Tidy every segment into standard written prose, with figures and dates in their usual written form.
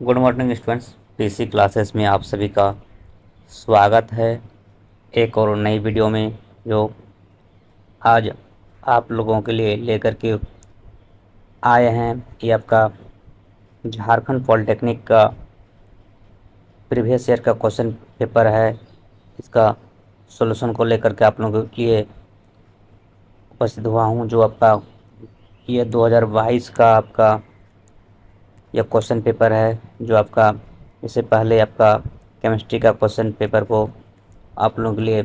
Good morning students. PC classes में आप सभी का स्वागत है एक और नई वीडियो में, जो आज आप लोगों के लिए लेकर के आए हैं। ये आपका झारखंड पॉलिटेक्निक का प्रीवियस ईयर का क्वेश्चन पेपर है। इसका सॉल्यूशन को लेकर के आप लोगों के लिए उपस्थित हुआ हूँ। जो आपका ये 2022 का आपका यह क्वेश्चन पेपर है, जो आपका इससे पहले आपका केमिस्ट्री का क्वेश्चन पेपर को आप लोगों के लिए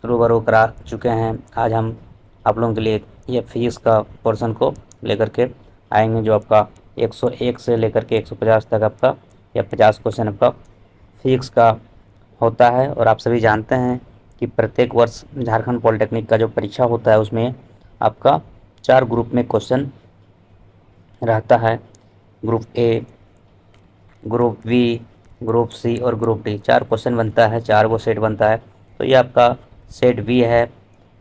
रूबरू करा चुके हैं। आज हम आप लोगों के लिए ये फिजिक्स का पोर्शन को लेकर के आएंगे, जो आपका 101 से लेकर के 150 तक आपका या 50 क्वेश्चन आपका फिजिक्स का होता है। और आप सभी जानते हैं कि प्रत्येक वर्ष झारखंड पॉलिटेक्निक का जो परीक्षा होता है उसमें आपका 4 ग्रुप में क्वेश्चन रहता है। Group A, group B, group C और ग्रुप डी। 4 क्वेश्चन बनता है, 4 वो सेट बनता है। तो ये आपका सेट बी है।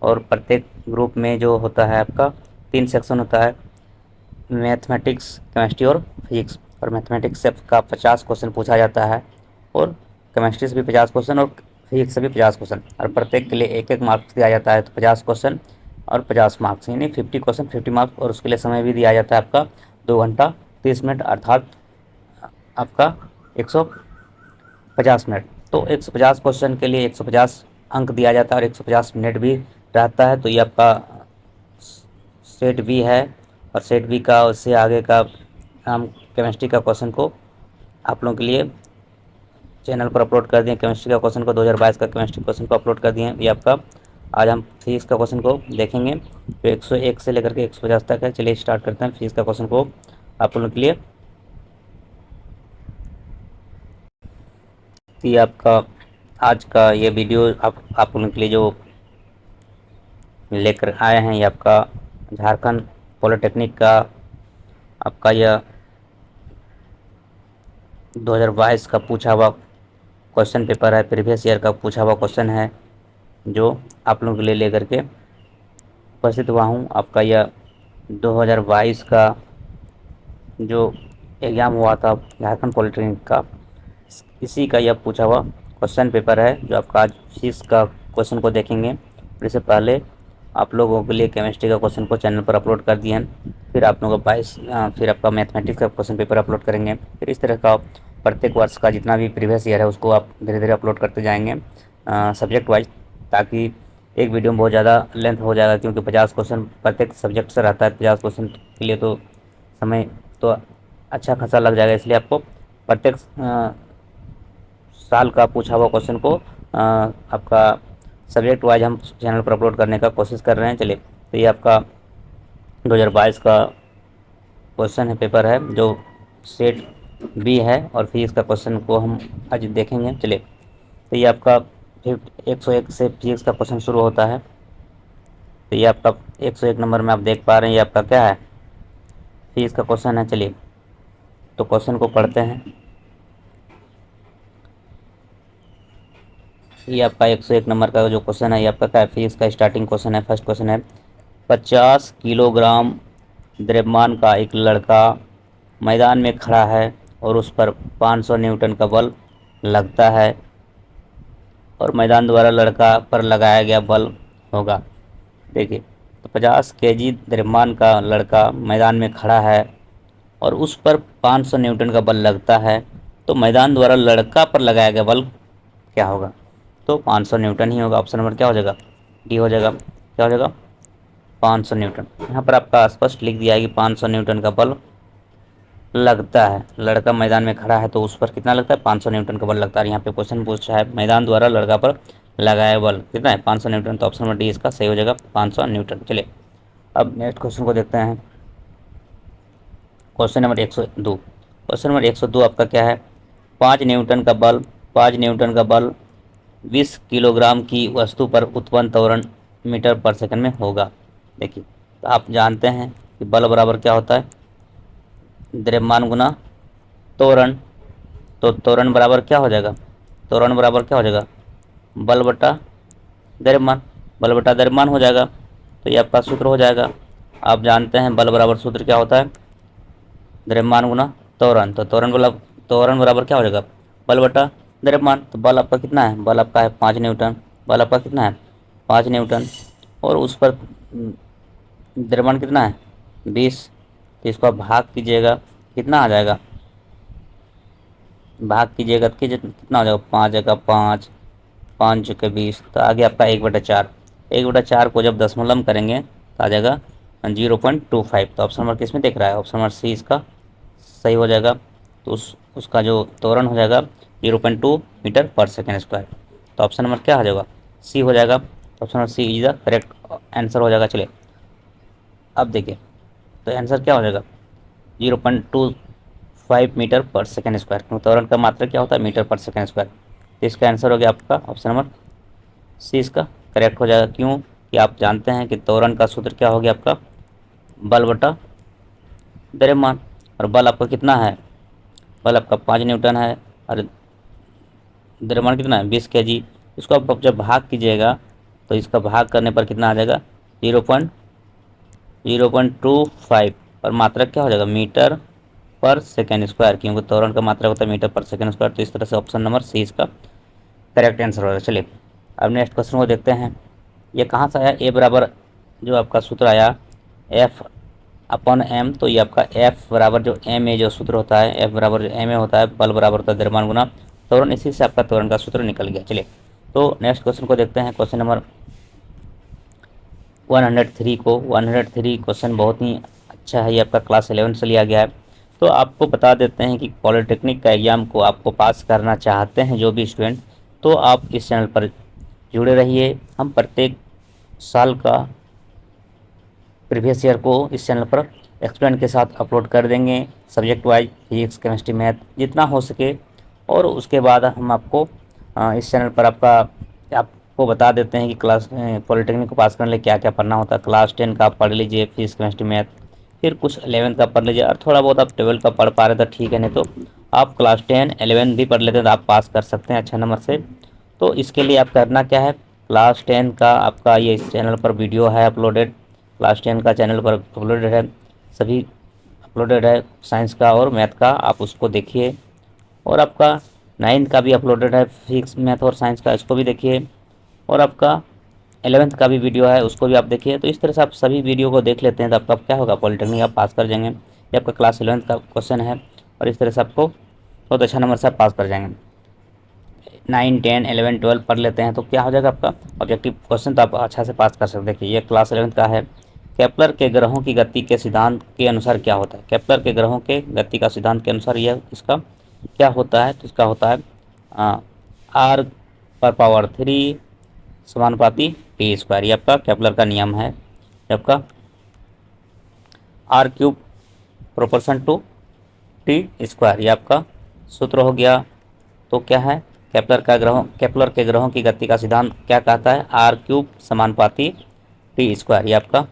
और प्रत्येक ग्रुप में जो होता है आपका 3 सेक्शन होता है, मैथमेटिक्स, केमिस्ट्री और फिजिक्स। और मैथमेटिक्स से आपका 50 क्वेश्चन पूछा जाता है, और केमिस्ट्री से भी 50 क्वेश्चन और फिजिक्स से भी 50 क्वेश्चन। और प्रत्येक के लिए एक एक मार्क्स दिया जाता है। तो 50 क्वेश्चन और 50 मार्क्स, यानी 50 क्वेश्चन 50 मार्क्स। और उसके लिए समय भी दिया जाता है आपका 2 घंटा 30 मिनट, अर्थात आपका 150 मिनट। तो 150 क्वेश्चन के लिए 150 अंक दिया जाता है और 150 मिनट भी रहता है। तो ये आपका सेट बी है। और सेट बी का उससे आगे का हम केमिस्ट्री का क्वेश्चन को आप लोगों के लिए चैनल पर अपलोड कर दिए। केमिस्ट्री का क्वेश्चन को 2022 का केमिस्ट्री क्वेश्चन को अपलोड कर दिए। ये आपका आज हम फिजिक्स का क्वेश्चन को देखेंगे, जो 101 से लेकर के 150 तक है। चलिए स्टार्ट करते हैं फिजिक्स का क्वेश्चन को आप लोगों के लिए। ये आपका आज का ये वीडियो आप लोगों के लिए जो लेकर आए हैं, ये आपका झारखंड पॉलिटेक्निक का आपका यह 2022 का पूछा हुआ क्वेश्चन पेपर है। प्रीवियस ईयर का पूछा हुआ क्वेश्चन है, जो आप लोगों के लिए लेकर के उपस्थित हुआ हूँ। आपका यह 2022 का जो एग्ज़ाम हुआ था झारखंड पॉलिटेक्निक का, इसी का यह पूछा हुआ क्वेश्चन पेपर है, जो आपका आज फिजिक्स का क्वेश्चन को देखेंगे। और इससे पहले आप लोगों के लिए केमिस्ट्री का क्वेश्चन को चैनल पर अपलोड कर दिए हैं। फिर आप लोगों का फिर आपका मैथमेटिक्स का क्वेश्चन पेपर अपलोड करेंगे। फिर इस तरह का प्रत्येक वर्ष का जितना भी प्रीवियस ईयर है उसको आप धीरे धीरे अपलोड करते जाएंगे सब्जेक्ट वाइज, ताकि एक वीडियो में बहुत ज़्यादा लेंथ हो जाएगा, क्योंकि 50 क्वेश्चन प्रत्येक सब्जेक्ट से रहता है। 50 क्वेश्चन के लिए तो समय तो अच्छा खासा लग जाएगा। इसलिए आपको प्रत्येक साल का पूछा हुआ क्वेश्चन को आपका सब्जेक्ट वाइज हम चैनल पर अपलोड करने का कोशिश कर रहे हैं। चलिए, तो ये आपका 2022 का क्वेश्चन है, पेपर है, जो सेट बी है। और फिजिक्स का क्वेश्चन को हम आज देखेंगे। चलिए, तो ये आपका 101 से फिजिक्स का क्वेश्चन शुरू होता है। तो ये आपका 101 नंबर में आप देख पा रहे हैं, ये आपका क्या है, फिजिक्स का क्वेश्चन है। चलिए, तो क्वेश्चन को पढ़ते हैं। ये आपका 101 नंबर का जो क्वेश्चन है, ये आपका क्या है, फिजिक्स का स्टार्टिंग क्वेश्चन है। फर्स्ट क्वेश्चन है, 50 किलोग्राम द्रव्यमान का एक लड़का मैदान में खड़ा है और उस पर 500 न्यूटन का बल लगता है, और मैदान द्वारा लड़का पर लगाया गया बल होगा। देखिए, तो 50 केजी द्रव्यमान का लड़का मैदान में खड़ा है और उस पर 500 न्यूटन का बल लगता है, तो मैदान द्वारा लड़का पर लगाया गया बल क्या होगा? तो 500 न्यूटन ही होगा। ऑप्शन नंबर क्या हो जाएगा, डी हो जाएगा। क्या हो जाएगा, 500 न्यूटन। यहाँ पर आपका स्पष्ट लिख दिया है कि 500 न्यूटन का बल लगता है। लड़का मैदान में खड़ा है तो उस पर कितना लगता है, 500 न्यूटन का बल लगता है। यहाँ पे क्वेश्चन पूछा है मैदान द्वारा लड़का पर लगाया बल कितना है, 500 न्यूटन। तो ऑप्शन नंबर डी इसका सही हो जाएगा, 500 न्यूटन। चलिए, अब नेक्स्ट क्वेश्चन को देखते हैं। Question number 102। क्वेश्चन नंबर 102 आपका क्या है, 5 न्यूटन का बल 20 किलोग्राम की वस्तु पर उत्पन्न त्वरण मीटर पर सेकंड में होगा। देखिए, तो आप जानते हैं कि बल बराबर क्या होता है, द्रव्यमान गुना त्वरण। तो त्वरण बराबर क्या हो जाएगा, त्वरण बराबर क्या हो जाएगा, बल बटा द्रव्यमान। बल बटा द्रव्यमान हो जाएगा। तो ये आपका सूत्र हो जाएगा। आप जानते हैं बल बराबर सूत्र क्या होता है, द्रव्यमान गुना त्वरण, तो त्वरण बराबर क्या हो जाएगा, बल बटा द्रव्यमान। तो बल आपका कितना है, बल आपका है 5 न्यूटन, बल आपका कितना है 5 न्यूटन, और उस पर द्रव्यमान कितना है 20। तो इसको आप भाग कीजिएगा, कितना आ जाएगा, भाग कीजिएगा तो कितना हो जाएगा, 5 जगह 5, 5 जगह 20, तो आगे आपका 1/4। 1/4 को जब दशमलव में करेंगे तो आ जाएगा 0.25। तो ऑप्शन नंबर किस में दिख रहा है, ऑप्शन नंबर सी इसका सही हो जाएगा। तो उसका जो त्वरण हो जाएगा 0.2 मीटर पर सेकेंड स्क्वायर। तो ऑप्शन नंबर क्या हो जाएगा, सी हो जाएगा। Option number C is the correct answer हो जाएगा। चलिए अब देखिए, तो आंसर क्या हो जाएगा 0.25 मीटर पर सेकेंड स्क्वायर, क्योंकि त्वरण का मात्रा क्या होता है मीटर पर सेकेंड स्क्वायर। तो इसका आंसर हो गया आपका ऑप्शन नंबर सी इसका करेक्ट हो जाएगा। क्यों कि आप जानते हैं कि त्वरण का सूत्र क्या हो गया आपका, बल बटा द्रव्यमान, और बल आपका कितना है, बल आपका 5 न्यूटन है, और द्रव्यमान कितना है 20 kg। इसको आप जब भाग कीजिएगा तो इसका भाग करने पर कितना आ जाएगा 0.025, और मात्रक क्या हो जाएगा मीटर पर सेकेंड स्क्वायर, क्योंकि त्वरण का मात्रक होता है मीटर पर सेकेंड स्क्वायर। तो इस तरह से ऑप्शन नंबर सी इसका करेक्ट आंसर होगा। चलिए अब नेक्स्ट क्वेश्चन को देखते हैं। ये कहाँ से आया, ए बराबर जो आपका सूत्र आया एफ अपॉन एम, तो ये आपका एफ बराबर जो एम ए जो सूत्र होता है, एफ बराबर जो एम ए होता है, बल बराबर होता है द्रव्यमान गुना त्वरण, इसी से आपका त्वरण का सूत्र निकल गया। चलिए तो नेक्स्ट क्वेश्चन को देखते हैं, क्वेश्चन नंबर 103 को। 103 क्वेश्चन बहुत ही अच्छा है, ये आपका क्लास 11 से लिया गया है। तो आपको बता देते हैं कि पॉलिटेक्निक का एग्जाम को आपको पास करना चाहते हैं जो भी स्टूडेंट, तो आप इस चैनल पर जुड़े रहिए। हम प्रत्येक साल का प्रीवियस ईयर को इस चैनल पर एक्सप्लेन के साथ अपलोड कर देंगे, subject wise physics chemistry math जितना हो सके। और उसके बाद हम आपको इस चैनल पर आपको बता देते हैं कि क्लास पॉलिटेक्निक को पास करने के लिए क्या क्या पढ़ना होता है। क्लास 10 का आप पढ़ लीजिए फिजिक्स केमिस्ट्री मैथ, फिर कुछ 11th का पढ़ लीजिए, और थोड़ा बहुत आप 12th का पढ़ पा रहे तो ठीक है, नहीं तो आप क्लास 10 11 भी पढ़ लेते हैं तो आप पास कर सकते हैं अच्छा नंबर से। तो इसके लिए आप करना क्या है, क्लास 10 का आपका ये इस चैनल पर वीडियो है अपलोडेड, क्लास 10 का चैनल पर अपलोडेड है, सभी अपलोडेड है, साइंस का और मैथ का, आप उसको देखिए। और आपका 9th का भी अपलोडेड है फिजिक्स मैथ और साइंस का, इसको भी देखिए। और आपका 11th का भी वीडियो है, उसको भी आप देखिए। तो इस तरह से आप सभी वीडियो को देख लेते हैं तो आपका क्या होगा, पॉलिटेक्निक आप पास कर जाएंगे। ये आपका क्लास 11th का क्वेश्चन है, और इस तरह से आपको बहुत अच्छा नंबर से आप पास कर जाएंगे। 9, 10, 11, 12 पढ़ लेते हैं तो क्या हो जाएगा आपका ऑब्जेक्टिव क्वेश्चन, तो आप अच्छा से पास कर सकते हैं। देखिए ये क्लास 11th का है। केपलर के ग्रहों की गति के सिद्धांत के अनुसार क्या होता है, केपलर के ग्रहों के गति का सिद्धांत के अनुसार यह इसका क्या होता है, तो इसका होता है r पर पावर 3 समानुपाती टी स्क्वायर। ये आपका केपलर का नियम है। आपका r³ proportion to T square, ये आपका सूत्र हो गया। तो क्या है, केपलर के ग्रहों की गति का सिद्धांत क्या कहता है, r³ समानुपाती टी स्क्वायर। ये आपका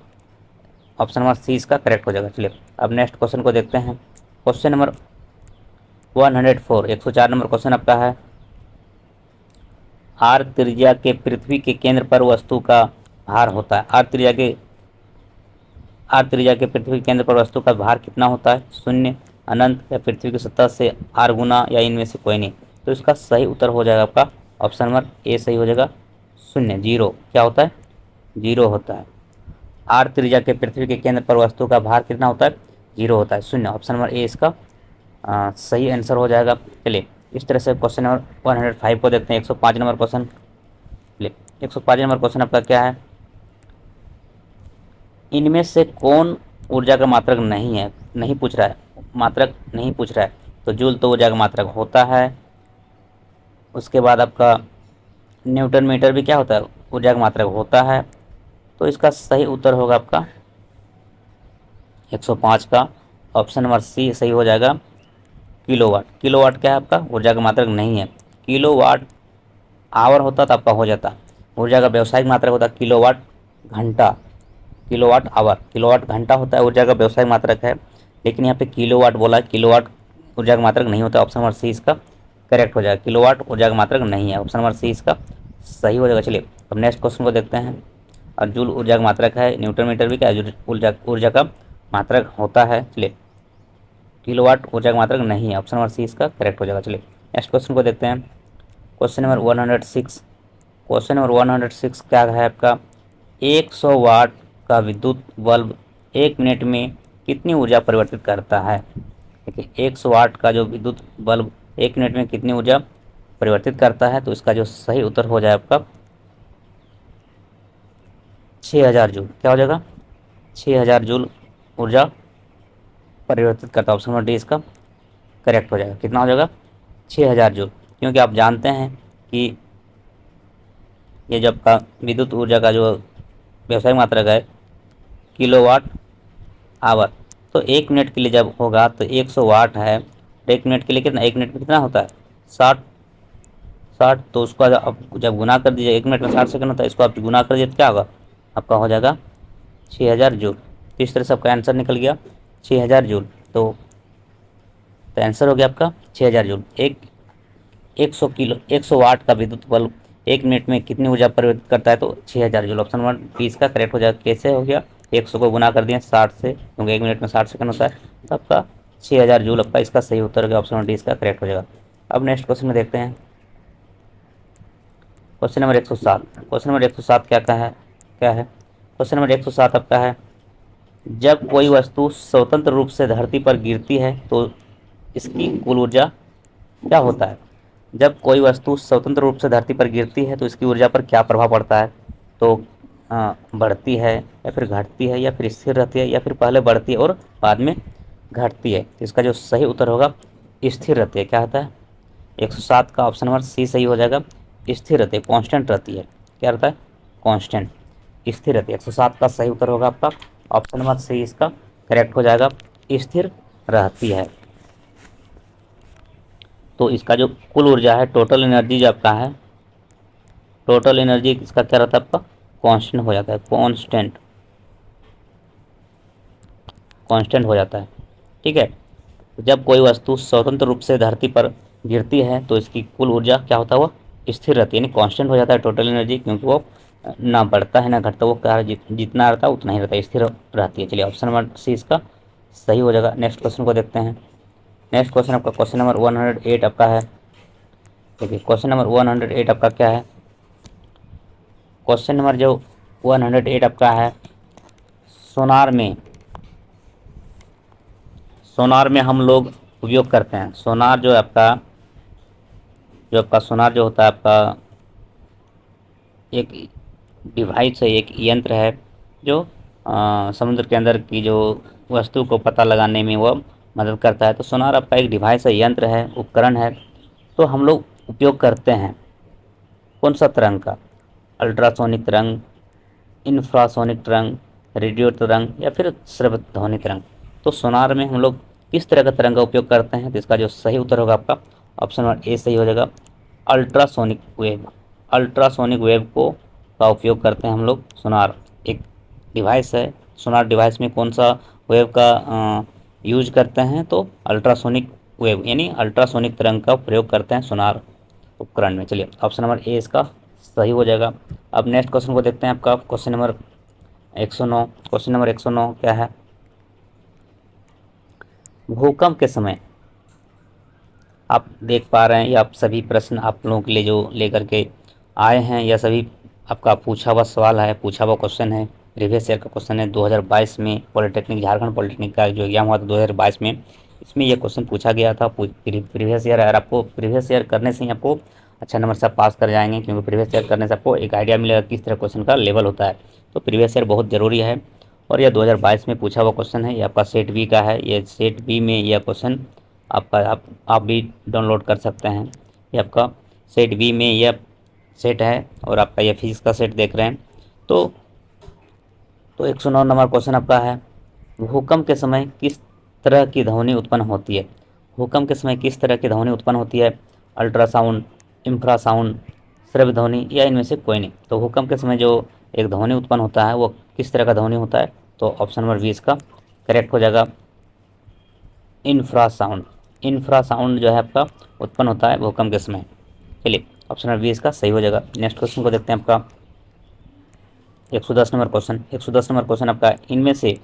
ऑप्शन नंबर सी इसका करेक्ट हो जाएगा। चलिए अब नेक्स्ट क्वेश्चन को देखते हैं। क्वेश्चन नंबर 104 104 नंबर क्वेश्चन आपका है, आर त्रिज्या के पृथ्वी के केंद्र पर वस्तु का भार होता है। आर त्रिज्या के पृथ्वी के केंद्र पर वस्तु का भार कितना होता है, 0, अनंत, या पृथ्वी की सतह से r गुना, या इनमें से कोई नहीं। तो इसका सही उत्तर हो जाएगा आपका ऑप्शन नंबर ए सही हो जाएगा, 0 0 क्या होता है 0 होता है। आर त्रिज्या के पृथ्वी के केंद्र पर वस्तु का भार कितना होता है 0 होता है, 0। ऑप्शन नंबर ए इसका सही आंसर हो जाएगा। चलिए इस तरह से क्वेश्चन नंबर 105 को देखते हैं। 105 नंबर क्वेश्चन, चलिए 105 नंबर क्वेश्चन आपका क्या है, इनमें से कौन ऊर्जा का मात्रक नहीं है, नहीं पूछ रहा है, मात्रक नहीं पूछ रहा है। तो जूल तो ऊर्जा का मात्रक होता है। उसके बाद आपका न्यूटन मीटर भी क्या होता है, ऊर्जा का मात्रक होता है। तो इसका सही उत्तर होगा आपका 105 का ऑप्शन नंबर सी सही हो जाएगा, किलोवाट। किलोवाट क्या है आपका ऊर्जा का मात्रक नहीं है। किलोवाट आवर होता तो आपका हो जाता, ऊर्जा का व्यावसायिक मात्रक होता किलोवाट घंटा, किलोवाट आवर, किलोवाट घंटा होता है ऊर्जा का व्यावसायिक मात्रक है। लेकिन यहाँ पे किलोवाट बोला है, किलोवाट ऊर्जा का मात्रक नहीं होता। ऑप्शन नंबर सी इसका करेक्ट हो जाएगा, किलोवाट ऊर्जा का मात्रक नहीं है, ऑप्शन नंबर सी इसका सही हो जाएगा। चलिए अब नेक्स्ट क्वेश्चन को देखते हैं। और जूल ऊर्जा का मात्रक है, न्यूटन मीटर भी क्या ऊर्जा का मात्रक होता है। चलिए किलोवाट ऊर्जा का मात्रक नहीं है। ऑप्शन नंबर सी इसका करेक्ट हो जाएगा। चलिए नेक्स्ट क्वेश्चन को देखते हैं। Question number 106। क्वेश्चन नंबर 106 क्या है आपका, 100 वाट का विद्युत बल्ब 1 मिनट में कितनी ऊर्जा परिवर्तित करता है। देखिए 100 वाट का जो विद्युत बल्ब 1 मिनट में कितनी ऊर्जा परिवर्तित करता है, तो इसका जो सही उत्तर हो जाए आपका 6000 जूल। क्या हो जाएगा, 6000 जूल ऊर्जा परिवर्तित करता है। ऑप्शन नंबर डी इसका करेक्ट हो जाएगा। कितना हो जाएगा, 6000 जूल। क्योंकि आप जानते हैं कि ये जो आपका विद्युत ऊर्जा का जो व्यावसायिक मात्रक है किलोवाट आवर, तो 1 मिनट के लिए जब होगा तो 100 वाट है, 1 मिनट के लिए कितना, 1 मिनट में कितना होता है 60, तो उसको आप जब गुना कर दीजिए, 1 मिनट में 60 सेकंड होता है, इसको आप गुना कर दीजिए तो क्या होगा, आपका हो जाएगा 6000 जूल। तो इस तरह से आपका आंसर निकल गया 6000 जूल। तो आंसर हो गया आपका 6000 जूल। 100 वाट का विद्युत बल्ब 1 मिनट में कितनी ऊर्जा परिवर्तित करता है, तो 6000 जूल। ऑप्शन नंबर 20 का करेक्ट हो जाएगा। कैसे हो गया, 100 को गुना कर दिए 60 से, क्योंकि 1 मिनट में 60 सेकंड होता है, तो आपका 6000 जूल आपका इसका सही उत्तर हो गया। ऑप्शन नंबर 20 का करेक्ट हो जाएगा। अब नेक्स्ट क्वेश्चन में देखते हैं। Question number 107। क्वेश्चन नंबर 107 क्या है क्वेश्चन नंबर 107 आपका है, जब कोई वस्तु स्वतंत्र रूप से धरती पर गिरती है तो इसकी कुल ऊर्जा क्या होता है। जब कोई वस्तु स्वतंत्र रूप से धरती पर गिरती है तो इसकी ऊर्जा पर क्या प्रभाव पड़ता है, तो बढ़ती है या फिर घटती है या फिर स्थिर रहती है या फिर पहले बढ़ती है और बाद में घटती है। तो इसका जो सही उत्तर होगा स्थिर रहती है। क्या होता है, 107 का ऑप्शन नंबर सी सही हो जाएगा। स्थिर रहती है, कांस्टेंट रहती है। क्या रहता है, कांस्टेंट, स्थिर रहती है। 107 का सही उत्तर होगा आपका ऑप्शन नंबर सी इसका करेक्ट हो जाएगा, स्थिर रहती है। तो इसका जो कुल ऊर्जा है, टोटल एनर्जी जो आपका है, टोटल एनर्जी इसका क्या रहता है आपका, कांस्टेंट हो जाता है, कांस्टेंट हो जाता है। ठीक है, जब कोई वस्तु स्वतंत्र रूप से धरती पर गिरती है तो इसकी कुल ऊर्जा क्या होता है, वो स्थिर रहती है, यानी कांस्टेंट हो जाता है टोटल एनर्जी, क्योंकि वो ना बढ़ता है ना घटता, वो क्या जितना रहता है उतना ही रहता है, स्थिर रहती है। चलिए ऑप्शन नंबर सी इसका सही हो जाएगा। नेक्स्ट क्वेश्चन को देखते हैं। नेक्स्ट क्वेश्चन आपका क्वेश्चन नंबर 108 आपका है। देखिए क्वेश्चन नंबर 108 आपका क्या है, क्वेश्चन नंबर जो 108 आपका है, सोनार में हम लोग उपयोग करते हैं। सोनार जो आपका सोनार जो होता है आपका एक डिवाइस है, एक यंत्र है जो समुद्र के अंदर की जो वस्तु को पता लगाने में वो मदद करता है। तो सोनार आपका एक डिवाइस है, यंत्र है, उपकरण है। तो हम लोग उपयोग करते हैं कौन सा तरंग का, अल्ट्रासोनिक तरंग, इंफ्रासोनिक तरंग, रेडियो तरंग या फिर श्रव्य तरंग। तो सोनार में हम लोग किस तरह का तरंग का उपयोग करते हैं, तो इसका जो सही उत्तर होगा आपका ऑप्शन नंबर ए सही हो जाएगा, अल्ट्रासोनिक वेव। अल्ट्रासोनिक वेव को का उपयोग करते हैं हम लोग। सोनार एक डिवाइस है, सोनार डिवाइस में कौन सा वेव का यूज करते हैं, तो अल्ट्रासोनिक वेव यानी अल्ट्रासोनिक तरंग का प्रयोग करते हैं सोनार उपकरण में। चलिए ऑप्शन नंबर ए इसका सही हो जाएगा। अब नेक्स्ट क्वेश्चन को देखते हैं आपका क्वेश्चन नंबर 109। क्वेश्चन नंबर 109 क्या है, भूकंप के समय आप देख पा रहे हैं, या आप सभी प्रश्न आप लोगों के लिए जो लेकर के आए हैं, या सभी आपका पूछा हुआ सवाल है, पूछा हुआ क्वेश्चन है, प्रीवियस ईयर का क्वेश्चन है। 2022 में पॉलिटेक्निक, झारखंड पॉलिटेक्निक का जो एग्जाम हुआ था 2022 में, इसमें यह क्वेश्चन पूछा गया था। प्रीवियस ईयर, अगर आपको प्रीवियस ईयर करने से ही आपको अच्छा नंबर से आप पास कर जाएंगे, क्योंकि प्रीवियस ईयर करने से आपको एक आइडिया मिलेगा किस तरह क्वेश्चन का लेवल होता है। तो प्रीवियस ईयर बहुत ज़रूरी है, और यह 2022 में पूछा हुआ क्वेश्चन है। ये आपका सेट बी का है, ये सेट बी में यह क्वेश्चन आपका आप भी डाउनलोड कर सकते हैं। ये आपका सेट बी में यह सेट है, और आपका यह फिजिक्स का सेट देख रहे हैं। तो 109 नंबर क्वेश्चन आपका है, भूकंप के समय किस तरह की ध्वनि उत्पन्न होती है। भूकंप के समय किस तरह की ध्वनि उत्पन्न होती है, अल्ट्रासाउंड, इंफ्रासाउंड, श्रव्य ध्वनि या इनमें से कोई नहीं। तो भूकंप के समय जो एक ध्वनि उत्पन्न होता है वो किस तरह का ध्वनि होता है, तो ऑप्शन नंबर 20 का करेक्ट हो जाएगा, इंफ्रासाउंड। इंफ्रासाउंड जो है आपका उत्पन्न होता है भूकंप के समय। चलिए ऑप्शन नंबर 20 का सही हो जाएगा। नेक्स्ट क्वेश्चन को देखते हैं आपका 110 नंबर क्वेश्चन। 110 नंबर क्वेश्चन आपका, इनमें से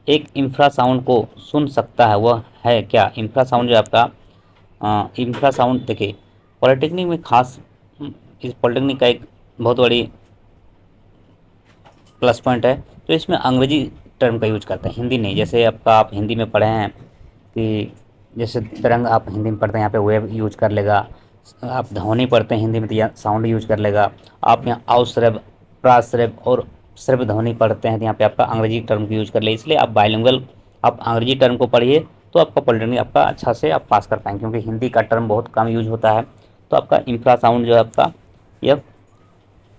एक इंफ्रासाउंड को सुन सकता है वह है क्या? इंफ्रासाउंड जो है आपका इंफ्रासाउंड देखिए पॉलिटेक्निक में खास इस पॉलिटेक्निक का एक बहुत बड़ी प्लस पॉइंट है, तो इसमें अंग्रेजी टर्म का यूज करते हैं, हिंदी नहीं। जैसे आपका आप हिंदी में पढ़े हैं कि जैसे तरंग आप हिंदी में पढ़ते हैं, यहाँ पे वेव यूज कर लेगा। आप ध्वनि पढ़ते हैं हिंदी में तो यहाँ साउंड यूज कर लेगा। आप यहाँ अवश्रव, प्राश्रव और श्रव्य ध्वनि पढ़ते हैं तो यहाँ पे आपका अंग्रेजी टर्म का यूज कर ले। इसलिए आप बाइलिंगुअल आप अंग्रेजी टर्म को पढ़िए तो आपका पॉलिटेक्निक आपका अच्छा से आप पास कर पाएंगे, क्योंकि हिंदी का टर्म बहुत कम यूज होता है। तो आपका इंफ्रासाउंड जो है आपका यह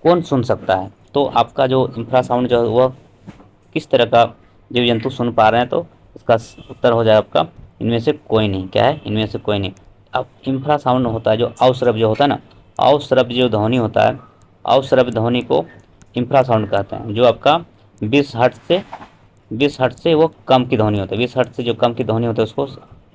कौन सुन सकता है? तो आपका जो इंफ्रासाउंड जो है वह किस तरह का जीव जंतु सुन पा रहे हैं? तो इसका उत्तर हो जाएगा आपका इनमें से कोई नहीं। क्या है? इनमें से कोई नहीं। अब इंफ्रासाउंड होता है जो अवश्रव्य जो होता है ना, अवश्रव्य जो ध्वनि होता है, अवश्रव्य ध्वनि को इंफ्रासाउंड कहते हैं। जो आपका 20 हर्ट्ज से वो कम की ध्वनि होता है, 20 हर्ट्ज से जो कम की ध्वनि होता है उसको,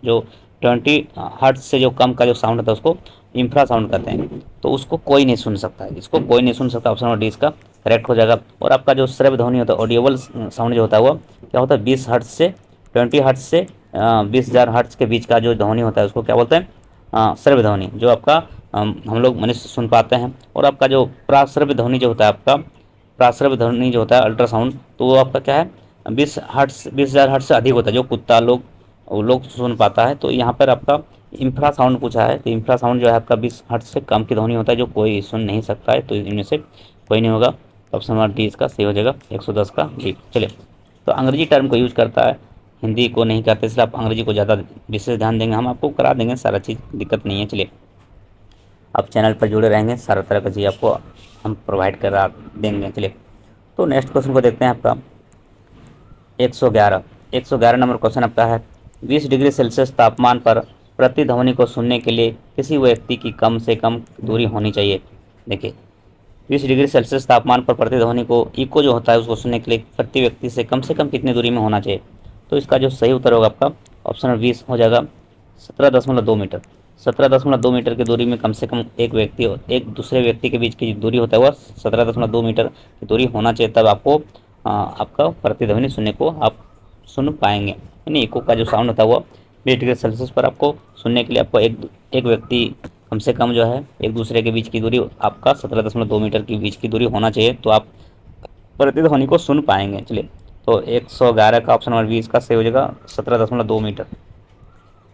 जो 20 हर्ट्ज से जो कम का जो साउंड होता है उसको इंफ्रासाउंड कहते हैं। तो उसको कोई नहीं सुन सकता है, इसको कोई नहीं सुन सकता। ऑप्शन नंबर डी इसका करेक्ट हो जाएगा। और आपका जो श्रव्य ध्वनि होता है, ऑडियोबल साउंड जो होता है वो क्या होता है? 20 हर्ट्ज से 20 हर्ट्ज से 20,000 हर्ट्ज के बीच का जो ध्वनि होता है उसको क्या बोलते हैं? श्रव्य ध्वनि, जो आपका हम लोग मनुष्य सुन पाते हैं। और आपका जो प्राश्रव्य ध्वनि जो होता है, आपका प्राश्रव्य ध्वनि जो होता है अल्ट्रासाउंड, तो वो आपका क्या है? 20 हर्ट्ज 20,000 हर्ट्ज से अधिक होता है, जो कुत्ता लोग वो लोग सुन पाता है। तो यहाँ पर आपका इंफ्रासाउंड पूछा है, तो इंफ्रासाउंड जो है आपका 20 हर्ट्ज से कम की ध्वनि होता है जो कोई सुन नहीं सकता है। तो इनमें से कोई नहीं होगा। ऑप्शन नंबर डी इसका सही हो जाएगा, 110 का डी। चलिए, तो अंग्रेजी टर्म को यूज करता है, हिंदी को नहीं करते, इसलिए आप अंग्रेजी को ज़्यादा विशेष ध्यान देंगे। हम आपको करा देंगे सारा चीज़, दिक्कत नहीं है। चलिए, आप चैनल पर जुड़े रहेंगे, सारा तरह का चीज़ आपको हम प्रोवाइड करा देंगे। चलिए, तो नेक्स्ट क्वेश्चन को देखते हैं। आपका 111 नंबर क्वेश्चन आपका है, 20 डिग्री सेल्सियस तापमान पर प्रतिध्वनि को सुनने के लिए किसी व्यक्ति की कम से कम दूरी होनी चाहिए। देखिए, 20 डिग्री सेल्सियस तापमान पर प्रतिध्वनि को इको जो होता है उसको सुनने के लिए प्रति व्यक्ति से कम कितनी दूरी में होना चाहिए? तो इसका जो सही उत्तर होगा आपका ऑप्शन नंबर 20 हो जाएगा, 17.2 मीटर। 17.2 मीटर की दूरी में कम से कम एक व्यक्ति और एक दूसरे व्यक्ति के बीच की दूरी होता है वह 17.2 मीटर की दूरी होना चाहिए, तब आपको आपका प्रतिध्वनि सुनने को आप सुन पाएंगे। यानी इको का जो साउंड होता है वो 20 डिग्री सेल्सियस पर आपको सुनने के लिए आपको एक व्यक्ति कम से कम जो है एक दूसरे के बीच की दूरी आपका 17.2 मीटर की बीच की दूरी होना चाहिए, तो आप प्रतिध्वनि को सुन पाएंगे। चलिए, तो 111 का ऑप्शन नंबर 20 का सही हो जाएगा, 17.2 मीटर।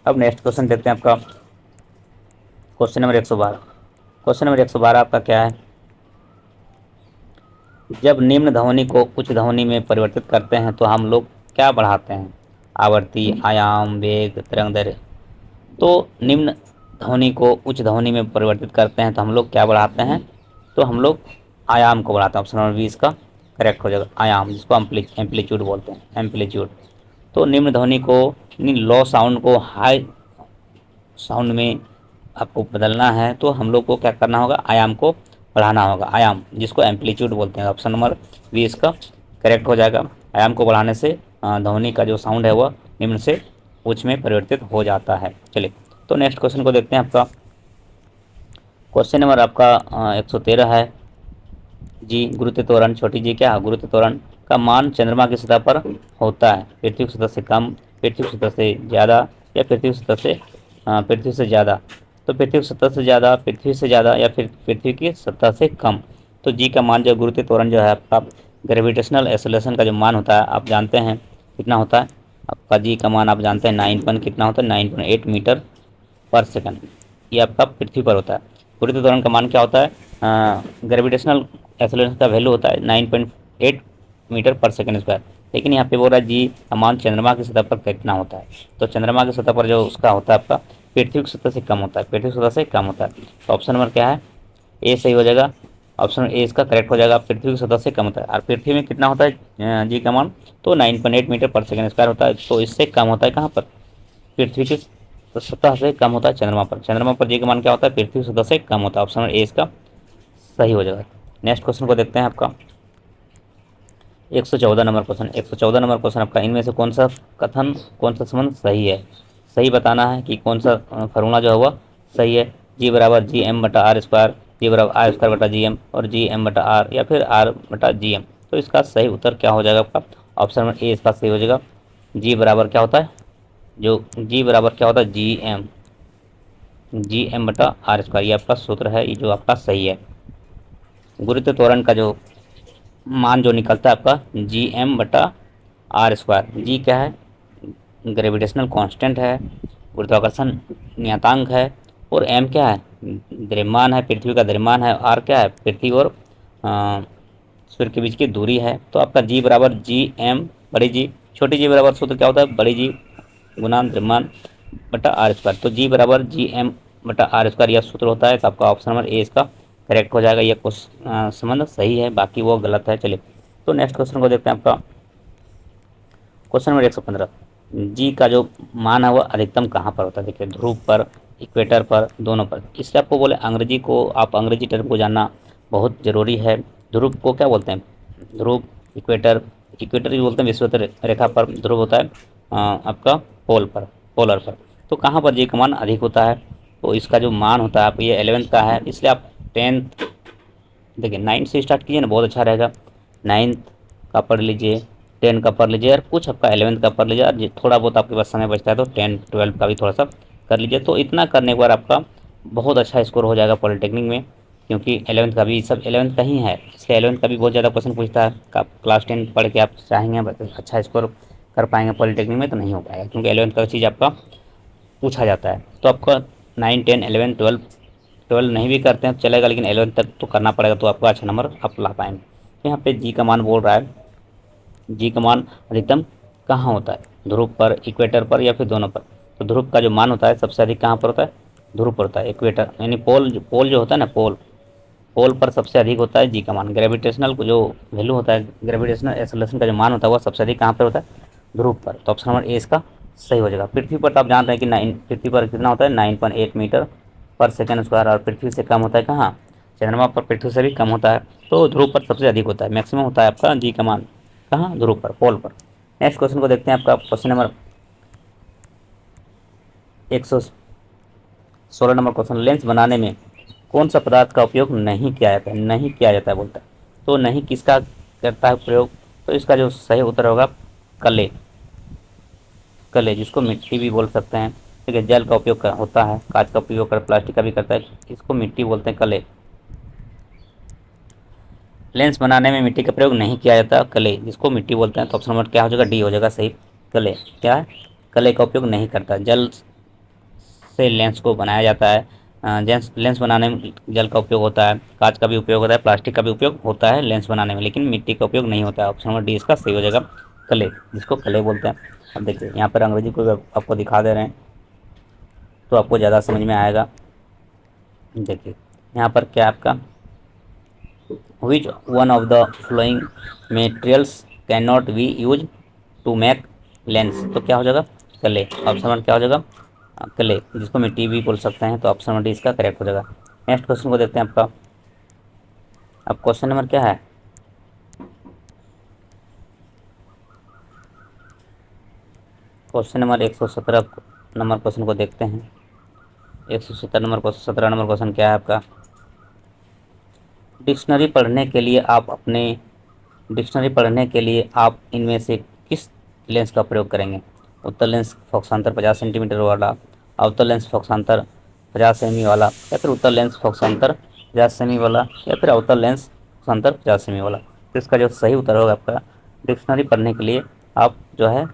अब नेक्स्ट क्वेश्चन देखते हैं आपका क्वेश्चन नंबर 112। क्वेश्चन नंबर 112 आपका क्या है? जब निम्न ध्वनि को उच्च ध्वनि में परिवर्तित करते हैं तो हम लोग क्या बढ़ाते हैं? आवृत्ति, आयाम, वेग, तरंग दैर्घ्य। तो निम्न ध्वनि को उच्च ध्वनि में परिवर्तित करते हैं तो हम लोग क्या बढ़ाते हैं? तो हम लोग आयाम को बढ़ाते हैं। ऑप्शन नंबर 20 का करेक्ट हो जाएगा, आयाम, जिसको एम्पलीट्यूड बोलते हैं, एम्पलीट्यूड। तो निम्न ध्वनि को, लो साउंड को हाई साउंड में आपको बदलना है तो हम लोग को क्या करना होगा? आयाम को बढ़ाना होगा, आयाम, जिसको एम्पलीट्यूड बोलते हैं। ऑप्शन नंबर 20 का करेक्ट हो जाएगा। आयाम को बढ़ाने से ध्वनि का जो साउंड है वह निम्न से उच्च में परिवर्तित हो जाता है। चलिए, तो नेक्स्ट क्वेश्चन को देखते हैं। आपका क्वेश्चन नंबर आपका 113 है जी, गुरुत्व त्वरण, छोटी जी क्या? गुरुत्व त्वरण का मान चंद्रमा की सतह पर होता है पृथ्वी की सतह से कम, पृथ्वी की सतह से ज़्यादा, या पृथ्वी की सतह से पृथ्वी से ज़्यादा? तो पृथ्वी की सतह से ज़्यादा, पृथ्वी से ज़्यादा, या फिर पृथ्वी की सतह से कम। तो जी का मान जो गुरुत्व त्वरण जो है आपका ग्रेविटेशनल एक्सेलरेशन का जो मान होता है आप जानते हैं कितना होता है? आपका जी का मान आप जानते हैं 9 कितना होता है? 9.8 मीटर पर सेकंड। ये आपका पृथ्वी पर होता है। गुरुत्व त्वरण का मान क्या होता है? ग्रेविटेशनल एक्सेलरेशन का वैल्यू होता है 9.8 मीटर पर सेकंड स्क्वायर। लेकिन यहाँ पे बोल रहा है जी का मान चंद्रमा की सतह पर कितना होता है? तो चंद्रमा की सतह पर जो उसका होता है आपका पृथ्वी की सतह से कम होता है, पृथ्वी की सतह से कम होता है। तो ऑप्शन नंबर क्या है? ए सही हो जाएगा। ऑप्शन ए इसका करेक्ट हो जाएगा, पृथ्वी की सतह से कम होता है। और पृथ्वी में कितना होता है जी का मान? तो 9.8 मीटर पर सेकंड स्क्वायर होता है। तो इससे कम होता है कहाँ पर? पृथ्वी की सतह से कम होता है चंद्रमा पर। चंद्रमा पर जी का मान क्या होता है? पृथ्वी की सतह से कम होता है। ऑप्शन नंबर ए इसका सही हो जाएगा। नेक्स्ट क्वेश्चन को देखते हैं। आपका 114 नंबर क्वेश्चन। 114 नंबर क्वेश्चन आपका, इनमें से कौन सा कथन, कौन सा संबंध सही है? सही बताना है कि कौन सा फार्मूला जो है वह सही है। जी बराबर जी एम बटा आर स्क्वायर, जी बराबर आर स्क्वायर बटा जी एम, और जी एम बटा आर, या फिर आर बटा जी एम। तो इसका सही उत्तर क्या हो जाएगा आपका? ऑप्शन नंबर ए इसका सही हो जाएगा, जी बराबर क्या होता है, जो जी बराबर क्या होता है, जी एम बटा आर स्क्वायर, ये आपका सूत्र है, ये जो आपका सही है। गुरुत्व त्वरण का जो मान जो निकलता है आपका जी एम बटा आर स्क्वायर। जी क्या है, ग्रेविटेशनल कांस्टेंट है, गुरुत्वाकर्षण नियतांक है, और एम क्या है, द्रव्यमान है, पृथ्वी का द्रव्यमान है, आर क्या है, पृथ्वी और सूर्य के बीच की दूरी है। तो आपका जी बराबर जी एम बड़ी जी, छोटी जी बराबर सूत्र क्या होता है, बड़ी जी गुना द्रव्यमान बटा आर स्क्वायर। तो जी बराबर जी एम बटा आर स्क्वायर यह सूत्र होता है। तो आपका ऑप्शन नंबर ए इसका करेक्ट हो जाएगा। यह संबंध सही है, बाकी वो गलत है। चलिए तो नेक्स्ट क्वेश्चन को देखते हैं। आपका क्वेश्चन नंबर 115, जी का जो मान है वह अधिकतम कहाँ पर होता है। देखिए ध्रुव पर, इक्वेटर पर, दोनों पर। इसलिए आपको बोले अंग्रेजी को, आप अंग्रेजी टर्म को जानना बहुत ज़रूरी है। ध्रुव को क्या बोलते हैं, ध्रुव, इक्वेटर, इक्वेटर भी बोलते हैं विषुवत रेखा पर, ध्रुव होता है आपका पोल पर, पोलर पर। तो कहाँ पर जी का मान अधिक होता है, तो इसका जो मान होता है, आप ये 11th का है, इसलिए आप 10th, देखिए 9th से स्टार्ट कीजिए ना, बहुत अच्छा रहेगा। 9th का पढ़ लीजिए, 10 का पढ़ लीजिए, और कुछ आपका 11th का पढ़ लीजिए, और थोड़ा बहुत आपके पास समय बचता है तो 10 12 का भी थोड़ा सा कर लीजिए। तो इतना करने के बाद आपका बहुत अच्छा स्कोर हो जाएगा पॉलिटेक्निक में, क्योंकि 11th का भी सब 11th का ही है, इसलिए 11th का भी बहुत ज़्यादा क्वेश्चन पूछता है। आप क्लास 10 पढ़ के आप चाहेंगे अच्छा स्कोर कर पाएंगे पॉलिटेक्निक में, तो नहीं हो पाएगा, क्योंकि 11th का चीज़ आपका पूछा जाता है। तो आपका 9 10 11 12, 12 नहीं भी करते हैं तो चलेगा, लेकिन 11 तक तो करना पड़ेगा, तो आपका अच्छा नंबर आप ला पाएंगे। यहाँ पे जी का मान बोल रहा है, जी का मान अधिकतम कहाँ होता है, ध्रुव पर, इक्वेटर पर, या फिर दोनों पर। तो ध्रुव का जो मान होता है सबसे अधिक कहाँ पर होता है, ध्रुव पर होता है। इक्वेटर यानी पोल, पोल जो होता है ना, पोल, पोल पर सबसे अधिक होता है जी का मान। ग्रेविटेशनल जो वैल्यू होता है, ग्रेविटेशनल एक्सेलरेशन का जो मान होता है वह सबसे अधिक कहाँ पर होता है, ध्रुव पर। तो ऑप्शन नंबर ए इसका सही हो जाएगा। पृथ्वी पर तो आप जानते हैं कि 9, पृथ्वी पर कितना होता है, 9.8 मीटर पर सेकेंड स्क्वायर, और पृथ्वी से कम होता है कहाँ, चंद्रमा पर पृथ्वी से भी कम होता है। तो ध्रुव पर सबसे अधिक होता है, मैक्सिमम होता है आपका जी का मान कहाँ, ध्रुव पर, पोल पर। नेक्स्ट क्वेश्चन को देखते हैं। आपका question number 116 number question, lens बनाने में कौन सा पदार्थ का उपयोग नहीं किया जाता है, नहीं किया जाता है बोलता है। तो नहीं किसका करता है प्रयोग, तो इसका जो सही उत्तर होगा कले, कले जिसको मिट्टी भी बोल सकते हैं। ठीक है, जल का उपयोग होता है, कांच का उपयोग कर, प्लास्टिक का भी करता है, इसको मिट्टी बोलते हैं, कले। लेंस बनाने में मिट्टी का प्रयोग नहीं किया जाता, कले जिसको मिट्टी बोलते हैं। तो ऑप्शन नंबर क्या हो जाएगा, डी हो जाएगा सही। कले क्या है, कले का उपयोग नहीं करता। जल से लेंस को बनाया जाता है, लेंस बनाने में जल का उपयोग होता है, कांच का भी उपयोग होता है, प्लास्टिक का भी उपयोग होता है लेंस बनाने में, लेकिन मिट्टी का उपयोग नहीं होता है। ऑप्शन नंबर डी इसका सही हो जाएगा, कले जिसको कले बोलते हैं। अब देखिए यहाँ पर अंग्रेजी को भी आपको दिखा दे रहे हैं, तो आपको ज़्यादा समझ में आएगा। देखिए यहाँ पर क्या आपका, which one of the following materials can not be use to make lens. तो क्या हो जाएगा, क्ले। ऑप्शन नंबर क्या हो जाएगा, क्ले जिसको मिट्टी भी बोल सकते हैं। तो ऑप्शन नंबर डी इसका करेक्ट हो जाएगा। नेक्स्ट क्वेश्चन को देखते हैं। आपका अब क्वेश्चन नंबर क्या है, क्वेश्चन नंबर 117 नंबर क्वेश्चन को देखते हैं। 117 नंबर क्वेश्चन, 17 नंबर क्वेश्चन क्या है आपका, डिक्शनरी पढ़ने के लिए आप अपने, डिक्शनरी पढ़ने के लिए आप इनमें से किस लेंस का प्रयोग करेंगे। उत्तर लेंस फोकसांतर 50 सेंटीमीटर वाला, अवतल लेंस फोकसांतर 50 सेमी वाला, या फिर उत्तर लेंस फोकसांतर 50 सेमी वाला, या फिर अवतल लेंस फोकसांतर 50 सेमी वाला। तो इसका जो सही उत्तर होगा आपका, डिक्शनरी पढ़ने के लिए आप जो है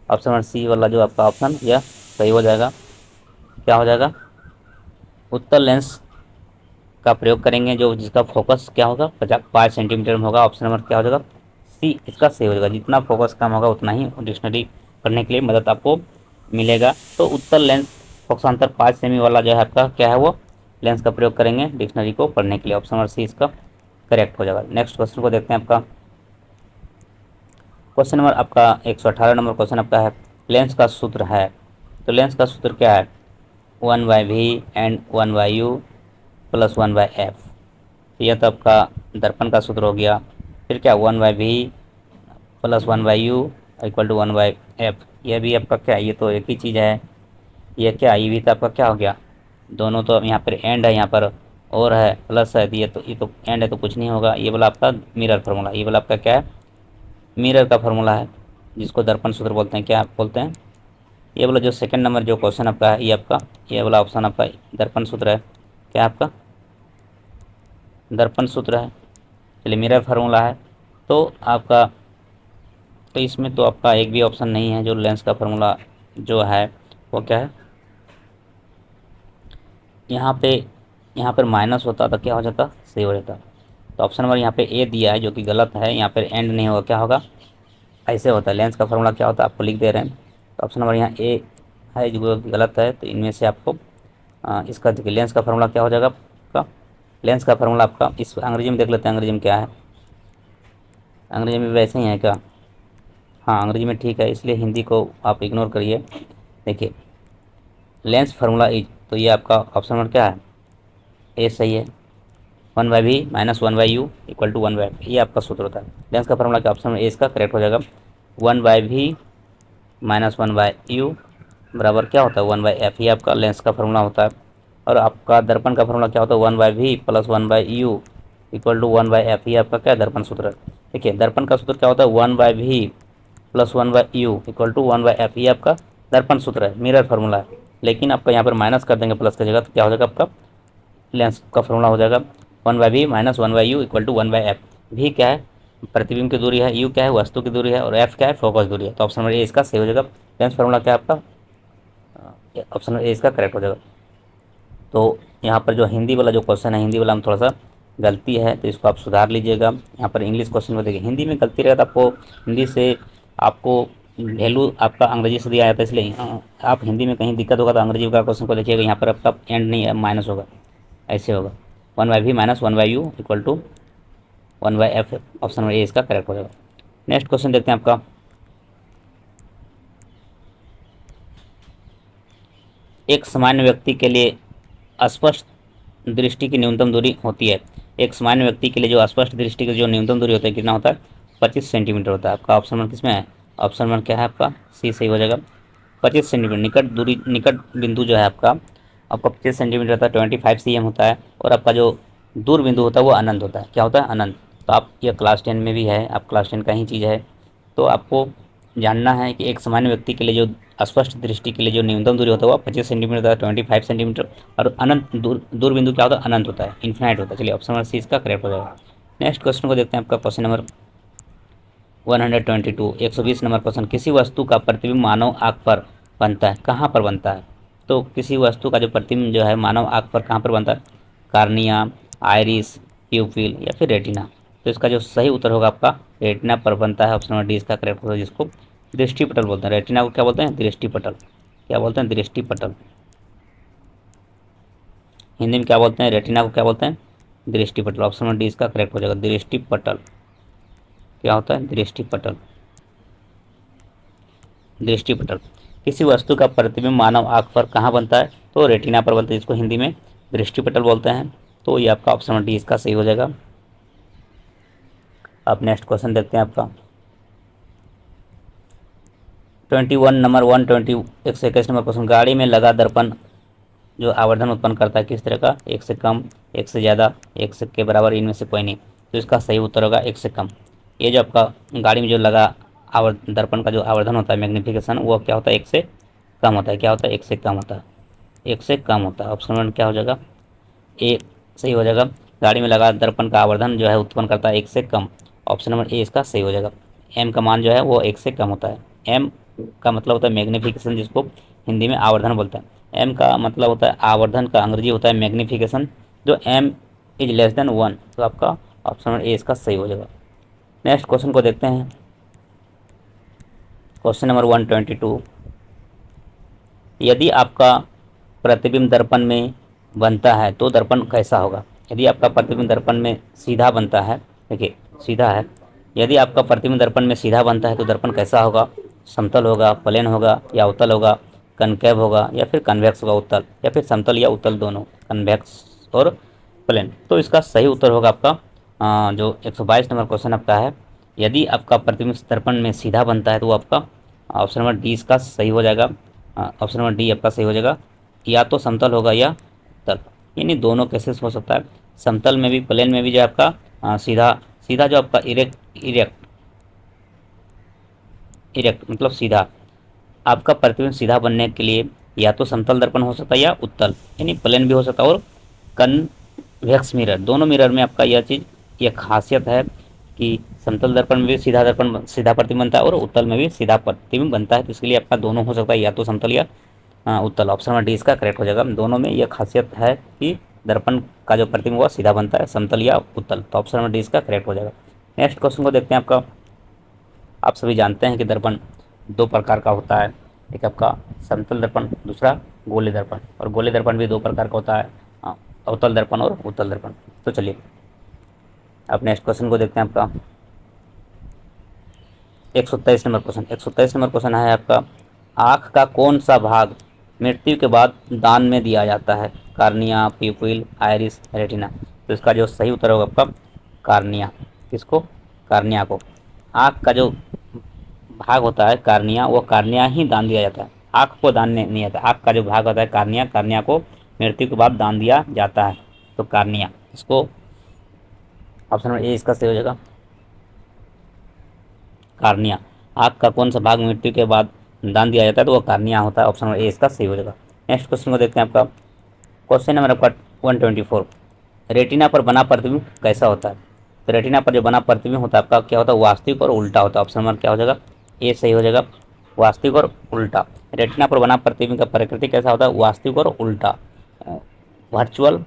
ऑप्शन नंबर सी वाला जो आपका ऑप्शन यह सही हो जाएगा। क्या हो जाएगा, उत्तर लेंस का प्रयोग करेंगे, जो जिसका फोकस क्या होगा 5 सेंटीमीटर में होगा। ऑप्शन नंबर क्या हो जाएगा, सी इसका सही हो जाएगा। जितना फोकस कम होगा उतना ही डिक्शनरी पढ़ने के लिए मदद आपको मिलेगा। तो उत्तर लेंस फोकसांतर 5 सेमी वाला जो है आपका क्या है, वो लेंस का प्रयोग करेंगे डिक्शनरी को पढ़ने के लिए। ऑप्शन नंबर सी इसका करेक्ट हो जाएगा। नेक्स्ट क्वेश्चन को देखते हैं। आपका क्वेश्चन नंबर आपका 118 नंबर क्वेश्चन आपका है, लेंस का सूत्र है। तो लेंस का सूत्र क्या है, 1/v and 1/u plus 1/f। यह तो आपका दर्पण का सूत्र हो गया। फिर क्या, 1/v plus 1/u equal to 1/f। यह भी आपका क्या, ये तो एक ही चीज़ है। ये क्या, ये भी तो आपका क्या हो गया, दोनों तो यहाँ पर एंड है, यहाँ पर और है प्लस है, तो ये तो एंड है तो कुछ नहीं होगा। ये वाला आपका मिरर फार्मूला, ये वाला आपका क्या है, मिरर का फार्मूला है। जिसको दर्पण सूत्र बोलते हैं, क्या आप बोलते हैं? ये वाला जो सेकंड नंबर जो क्वेश्चन आपका है, ये आपका ये वाला ऑप्शन आपका दर्पण सूत्र है। क्या आपका दर्पण सूत्र है, चलिए मिरर फार्मूला है। तो आपका तो इसमें तो आपका एक भी ऑप्शन नहीं है जो लेंस का फार्मूला जो है वो क्या है। यहाँ पे यहाँ पर माइनस होता तो क्या हो जाता, सही हो जाता। तो ऑप्शन नंबर यहाँ पे ए दिया है जो कि गलत है, यहाँ पर एंड नहीं होगा, क्या होगा, ऐसे होता है। लेंस का फार्मूला क्या होता है आपको लिख दे रहे हैं। तो ऑप्शन नंबर यहाँ ए है जो कि गलत है। तो इनमें से आपको इसका देखिए लेंस का फार्मूला क्या हो जाएगा आपका। लेंस का फार्मूला आपका इस अंग्रेजी में देख लेते हैं, अंग्रेजी में क्या है। अंग्रेजी में वैसे ही है क्या? हाँ अंग्रेजी में ठीक है, इसलिए हिंदी को आप इग्नोर करिए। देखिए लेंस फार्मूला इज, तो ये आपका ऑप्शन नंबर क्या है, ए सही है। 1/v minus 1/u equal to 1/f, ये आपका सूत्र होता है। लेंस का फार्मूला क्या ऑप्शन नंबर ए इसका करेक्ट हो जाएगा। 1/v माइनस 1/u बराबर क्या होता है 1/f, ये आपका लेंस का फार्मूला होता है। और आपका दर्पण का फार्मूला क्या होता है 1/v plus 1/u equal to 1/f, ये आपका क्या दर्पण सूत्र है। देखिए दर्पण का सूत्र क्या होता है 1/v plus 1/u equal to 1/f, ये आपका दर्पण सूत्र है, मिरर फार्मूला है। लेकिन आपका यहाँ पर माइनस कर देंगे प्लस की जगह, तो क्या हो जाएगा आपका लेंस का फार्मूला हो जाएगा 1/v minus 1/u equal to 1/f। भी क्या है, प्रतिबिंब की दूरी है, यू क्या है, वस्तु की दूरी है, और एफ क्या है, फोकस दूरी है। तो ऑप्शन नंबर ए इसका सही हो जाएगा। लेंस फार्मूला क्या है आपका, ऑप्शन नंबर ए इसका करेक्ट हो जाएगा। तो यहाँ पर जो हिंदी वाला जो क्वेश्चन है, हिंदी वाला में थोड़ा सा गलती है, तो इसको आप सुधार लीजिएगा। यहाँ पर इंग्लिश क्वेश्चन में देखिए हिंदी में गलती रहेगा तो आपको हिंदी से आपको वैल्यू आपका अंग्रेजी से दिया जाता है, इसलिए आप हिंदी में कहीं दिक्कत होगा तो अंग्रेजी का क्वेश्चन को देखिएगा, यहाँ पर आपका एंड नहीं है, माइनस होगा, ऐसे होगा 1/v minus 1/u equal to 1/f, option number A इसका करेक्ट हो जाएगा। नेक्स्ट क्वेश्चन देखते हैं आपका। एक सामान्य व्यक्ति के लिए अस्पष्ट दृष्टि की न्यूनतम दूरी होती है। एक सामान्य व्यक्ति के लिए जो अस्पष्ट दृष्टि की जो न्यूनतम दूरी होता है कितना होता है, 25 सेंटीमीटर होता है। आपका ऑप्शन नंबर किसमें है, ऑप्शन नंबर क्या है आपका सी सही हो जाएगा। 25 सेंटीमीटर निकट दूरी, निकट बिंदु जो है आपका 25 सेंटीमीटर होता है, 25 cm होता है। और आपका जो दूर बिंदु होता है वो अनंत होता है, क्या होता है, अनंत। तो आप ये क्लास 10 में भी है, आप क्लास 10 का ही चीज़ है। तो आपको जानना है कि एक सामान्य व्यक्ति के लिए जो अस्पष्ट दृष्टि के लिए जो न्यूनतम दूरी होता है वो 25 सेंटीमीटर होता है, 25 सेंटीमीटर। और अनंत दूर बिंदु क्या होता है, अनंत होता है, इन्फिनाइट होता है। चलिए ऑप्शन नंबर सी इसका करेक्ट हो जाएगा। नेक्स्ट क्वेश्चन को देखते हैं आपका क्वेश्चन नंबर 122, 120 नंबर क्वेश्चन। किसी वस्तु का प्रतिबिंब मानव आँख पर बनता है, कहाँ पर बनता है। तो किसी वस्तु का जो प्रतिबिंब जो है मानव आँख पर कहाँ पर बनता है, कार्निया, आइरिस, प्यूपिल या फिर रेटिना। तो इसका जो सही उत्तर होगा आपका रेटिना पर बनता है, ऑप्शन नंबर डी इसका करेक्ट होगा, जिसको दृष्टिपटल बोलते हैं। रेटिना को क्या बोलते हैं, दृष्टिपटल। क्या बोलते हैं, दृष्टिपटल। हिंदी में क्या बोलते हैं, रेटिना को क्या बोलते हैं, दृष्टिपटल। ऑप्शन नंबर डी इसका करेक्ट हो जाएगा, दृष्टिपटल। क्या होता है, दृष्टिपटल, दृष्टिपटल। किसी वस्तु का प्रतिबिंब मानव आँख पर कहाँ बनता है, तो रेटिना पर बनता है, जिसको हिंदी में दृष्टिपटल बोलते हैं। तो ये आपका ऑप्शन नंबर डी इसका सही हो जाएगा। अब नेक्स्ट क्वेश्चन देखते हैं आपका 21 नंबर 120, 121 नंबर क्वेश्चन। गाड़ी में लगा दर्पण जो आवर्धन उत्पन्न करता है किस तरह का, एक से कम, एक से ज़्यादा, एक से के बराबर, इनमें से कोई नहीं। तो इसका सही उत्तर होगा एक से कम। ये जो आपका गाड़ी में जो लगा दर्पण का जो आवर्धन होता है, मैग्नीफिकेशन, वो क्या होता है, एक से कम होता है। क्या होता है, एक से कम होता है, एक से कम होता है। ऑप्शन नंबर क्या हो जाएगा, ए सही हो जाएगा। गाड़ी में लगा दर्पण का आवर्धन जो है उत्पन्न करता है एक से कम, ऑप्शन नंबर ए इसका सही हो जाएगा। एम का मान जो है वो एक से कम होता है। एम का मतलब होता है मैग्नीफिकेशन, जिसको हिंदी में आवर्धन बोलते हैं। एम का मतलब होता है आवर्धन का अंग्रेजी होता है मैग्नीफिकेशन, जो एम इज लेस देन 1। तो आपका ऑप्शन नंबर ए इसका सही हो जाएगा। नेक्स्ट क्वेश्चन को देखते हैं, क्वेश्चन नंबर 122। यदि आपका प्रतिबिंब दर्पण में बनता है तो दर्पण कैसा होगा। यदि आपका प्रतिबिंब दर्पण में सीधा बनता है, देखिए सीधा है, यदि आपका प्रतिबिंब दर्पण में सीधा बनता है तो दर्पण कैसा होगा, समतल होगा, प्लेन होगा या उत्तल होगा, कनकेव होगा या फिर कन्वेक्स होगा, उत्तल या फिर समतल या उत्तल दोनों, कन्वेक्स और प्लेन। तो इसका सही उत्तर होगा आपका जो 122 नंबर क्वेश्चन आपका है। यदि आपका प्रतिबिंब दर्पण में सीधा बनता है तो वो आपका ऑप्शन नंबर डी इसका सही हो जाएगा। ऑप्शन नंबर डी आपका सही हो जाएगा, या तो समतल होगा या उत्तल, यानी दोनों केसेस हो सकता है। समतल में भी, प्लेन में भी जो आपका सीधा सीधा जो आपका इरेक्ट इरेक्ट मतलब सीधा। आपका प्रतिबिंब सीधा बनने के लिए या तो समतल दर्पण हो सकता है या उत्तल यानी प्लेन भी हो सकता है, और कन्वेक्स मिरर, दोनों मिरर में आपका यह चीज़, यह खासियत है कि समतल दर्पण में भी सीधा दर्पण सीधा प्रतिबिंब बनता है और उत्तल में भी सीधा प्रतिबिंब बनता है। तो इसके लिए आपका दोनों हो सकता है, या तो समतल या उत्तल। ऑप्शन नंबर डी इसका करेक्ट हो जाएगा। दोनों में यह खासियत है कि दर्पण का जो प्रतिबिंब हुआ सीधा बनता है, समतल या उत्तल। तो ऑप्शन नंबर डी इसका करेक्ट हो जाएगा। नेक्स्ट क्वेश्चन को देखते हैं आपका। आप सभी जानते हैं कि दर्पण दो प्रकार का होता है, एक आपका समतल दर्पण, दूसरा गोले दर्पण, और गोले दर्पण भी दो प्रकार का होता है, अवतल दर्पण और उत्तल दर्पण। तो चलिए अब नेक्स्ट क्वेश्चन को देखते हैं आपका 123 नंबर क्वेश्चन। 123 नंबर क्वेश्चन है आपका, आँख का कौन सा भाग मृत्यु के बाद दान में दिया जाता है? Cornea, प्यूपिल, iris, retina. तो इसका जो सही उत्तर होगा आपका कार्निया। किसको? कार्निया को। आँख का जो भाग होता है कार्निया, वो कार्निया ही दान दिया जाता है, आँख को दान नहीं आता। आँख का जो भाग होता है कार्निया, कार्निया को मृत्यु के बाद दान दिया जाता है। तो कार्निया, इसको ऑप्शन नंबर ए इसका सही हो जाएगा, कार्निया। आँख का कौन सा भाग मृत्यु के बाद दान दिया जाता है? तो वो कार्निया होता है। ऑप्शन नंबर ए इसका सही हो जाएगा। नेक्स्ट क्वेश्चन को देखते हैं आपका। क्वेश्चन नंबर आपका 124, रेटिना पर बना प्रतिबिंब कैसा होता है? तो रेटिना पर जो बना प्रतिबिंब होता है आपका क्या होता है? वास्तविक और उल्टा होता है। ऑप्शन नंबर क्या हो जाएगा? ए सही हो जाएगा, वास्तविक और उल्टा। रेटिना पर बना प्रतिबिंब का प्रकृति कैसा होता है? वास्तविक और उल्टा, वर्चुअल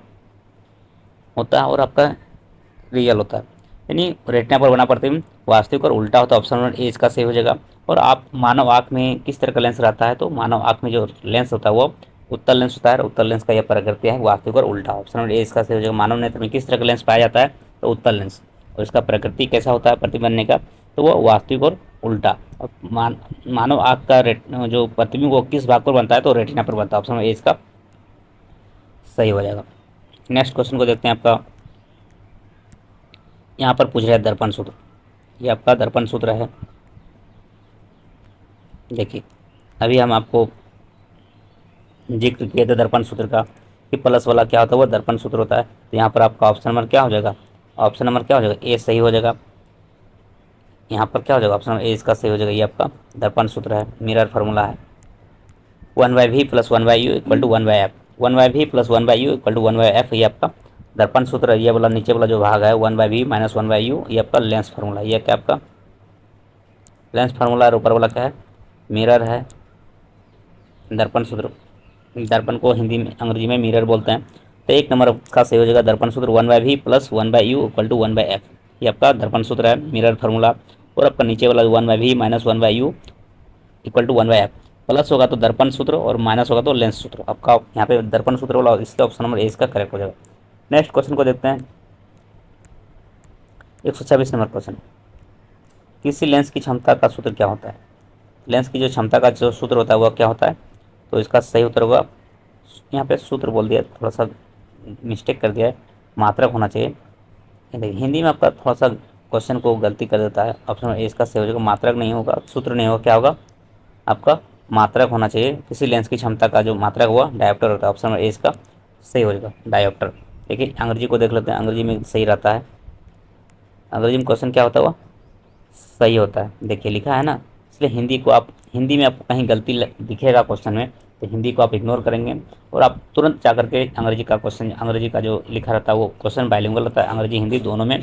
होता है और आपका रियल होता है। यानी रेटिना पर बना प्रतिबिंब वास्तविक और उल्टा होता है। ऑप्शन नंबर ए इसका सही हो जाएगा। और आप मानव आँख में किस तरह का लेंस रहता है? तो मानव आँख में जो लेंस होता है वो उत्तल लेंस होता है, उत्तल लेंस का यह प्रकृति है वास्तविक और उल्टा। ऑप्शन नंबर ए इसका सही हो जाएगा। मानव नेत्र में किस तरह का लेंस पाया जाता है? तो उत्तल लेंस, और इसका प्रकृति कैसा होता है प्रतिबिंब बनने का? तो वो वास्तविक और उल्टा। और मानव आँख का जो प्रतिबिंब वो किस भाग पर बनता है? तो रेटिना पर बनता है। ऑप्शन नंबर ए इसका सही हो जाएगा। नेक्स्ट क्वेश्चन को देखते हैं आपका। यहाँ पर पूछ रहा है दर्पण सूत्र, ये आपका दर्पण सूत्र है। देखिए अभी हम आपको जिक्र किए थे दर्पण सूत्र का कि प्लस वाला क्या होता है? वो दर्पण सूत्र होता है। तो यहाँ पर आपका ऑप्शन नंबर क्या हो जाएगा? ऑप्शन नंबर क्या हो जाएगा? ए सही हो जाएगा। यहाँ पर क्या हो जाएगा? ऑप्शन नंबर ए इसका सही हो जाएगा। ये आपका दर्पण सूत्र है, मिरर फार्मूला है। 1/v + 1/u = 1/f, 1/v + 1/u = 1/f, ये आपका दर्पण सूत्र है। ये वाला नीचे वाला जो भाग है 1/v - 1/u, ये आपका लेंस फार्मूला। ये क्या आपका लेंस फार्मूला? और ऊपर वाला क्या है? मिरर है, दर्पण सूत्र। दर्पण को हिंदी में अंग्रेजी में मिरर बोलते हैं। तो एक नंबर का सही हो जाएगा दर्पण सूत्र 1/v + 1/u = 1/f, ये आपका दर्पण सूत्र है, मिरर फार्मूला। और आपका नीचे वाला 1/v - 1/u = 1/f, प्लस होगा तो दर्पण सूत्र और माइनस होगा तो लेंस सूत्र। आपका यहाँ पे दर्पण सूत्र वाला, इसलिए ऑप्शन नंबर ए इसका करेक्ट हो जाएगा। नेक्स्ट क्वेश्चन को देखते हैं 126 नंबर क्वेश्चन। किसी लेंस की क्षमता का सूत्र क्या होता है? लेंस की जो क्षमता का जो सूत्र होता है वह क्या होता है? तो इसका सही उत्तर होगा, यहाँ पे सूत्र बोल दिया, थोड़ा सा मिस्टेक कर दिया है, मात्रक होना चाहिए। देखिए हिंदी में आपका थोड़ा सा क्वेश्चन को गलती कर देता है। ऑप्शन ए इसका सही हो जाएगा, मात्रक नहीं होगा, सूत्र नहीं होगा, क्या होगा आपका? मात्रक होना चाहिए। किसी लेंस की क्षमता का जो मात्रक हुआ डायोप्टर होता है। ऑप्शन नंबर ए इसका सही हो जाएगा, डायोप्टर। देखिए अंग्रेजी को देख लेते हैं, अंग्रेजी में सही रहता है। अंग्रेजी में क्वेश्चन क्या होता है? वह सही होता है, देखिए लिखा है ना। इसलिए हिंदी को आप, हिंदी में आपको कहीं गलती दिखेगा क्वेश्चन में, तो हिंदी को आप इग्नोर करेंगे और आप तुरंत जा करके अंग्रेजी का क्वेश्चन, अंग्रेजी का जो लिखा रहता है वो क्वेश्चन बाइलिंगुअल रहता है, अंग्रेजी हिंदी दोनों में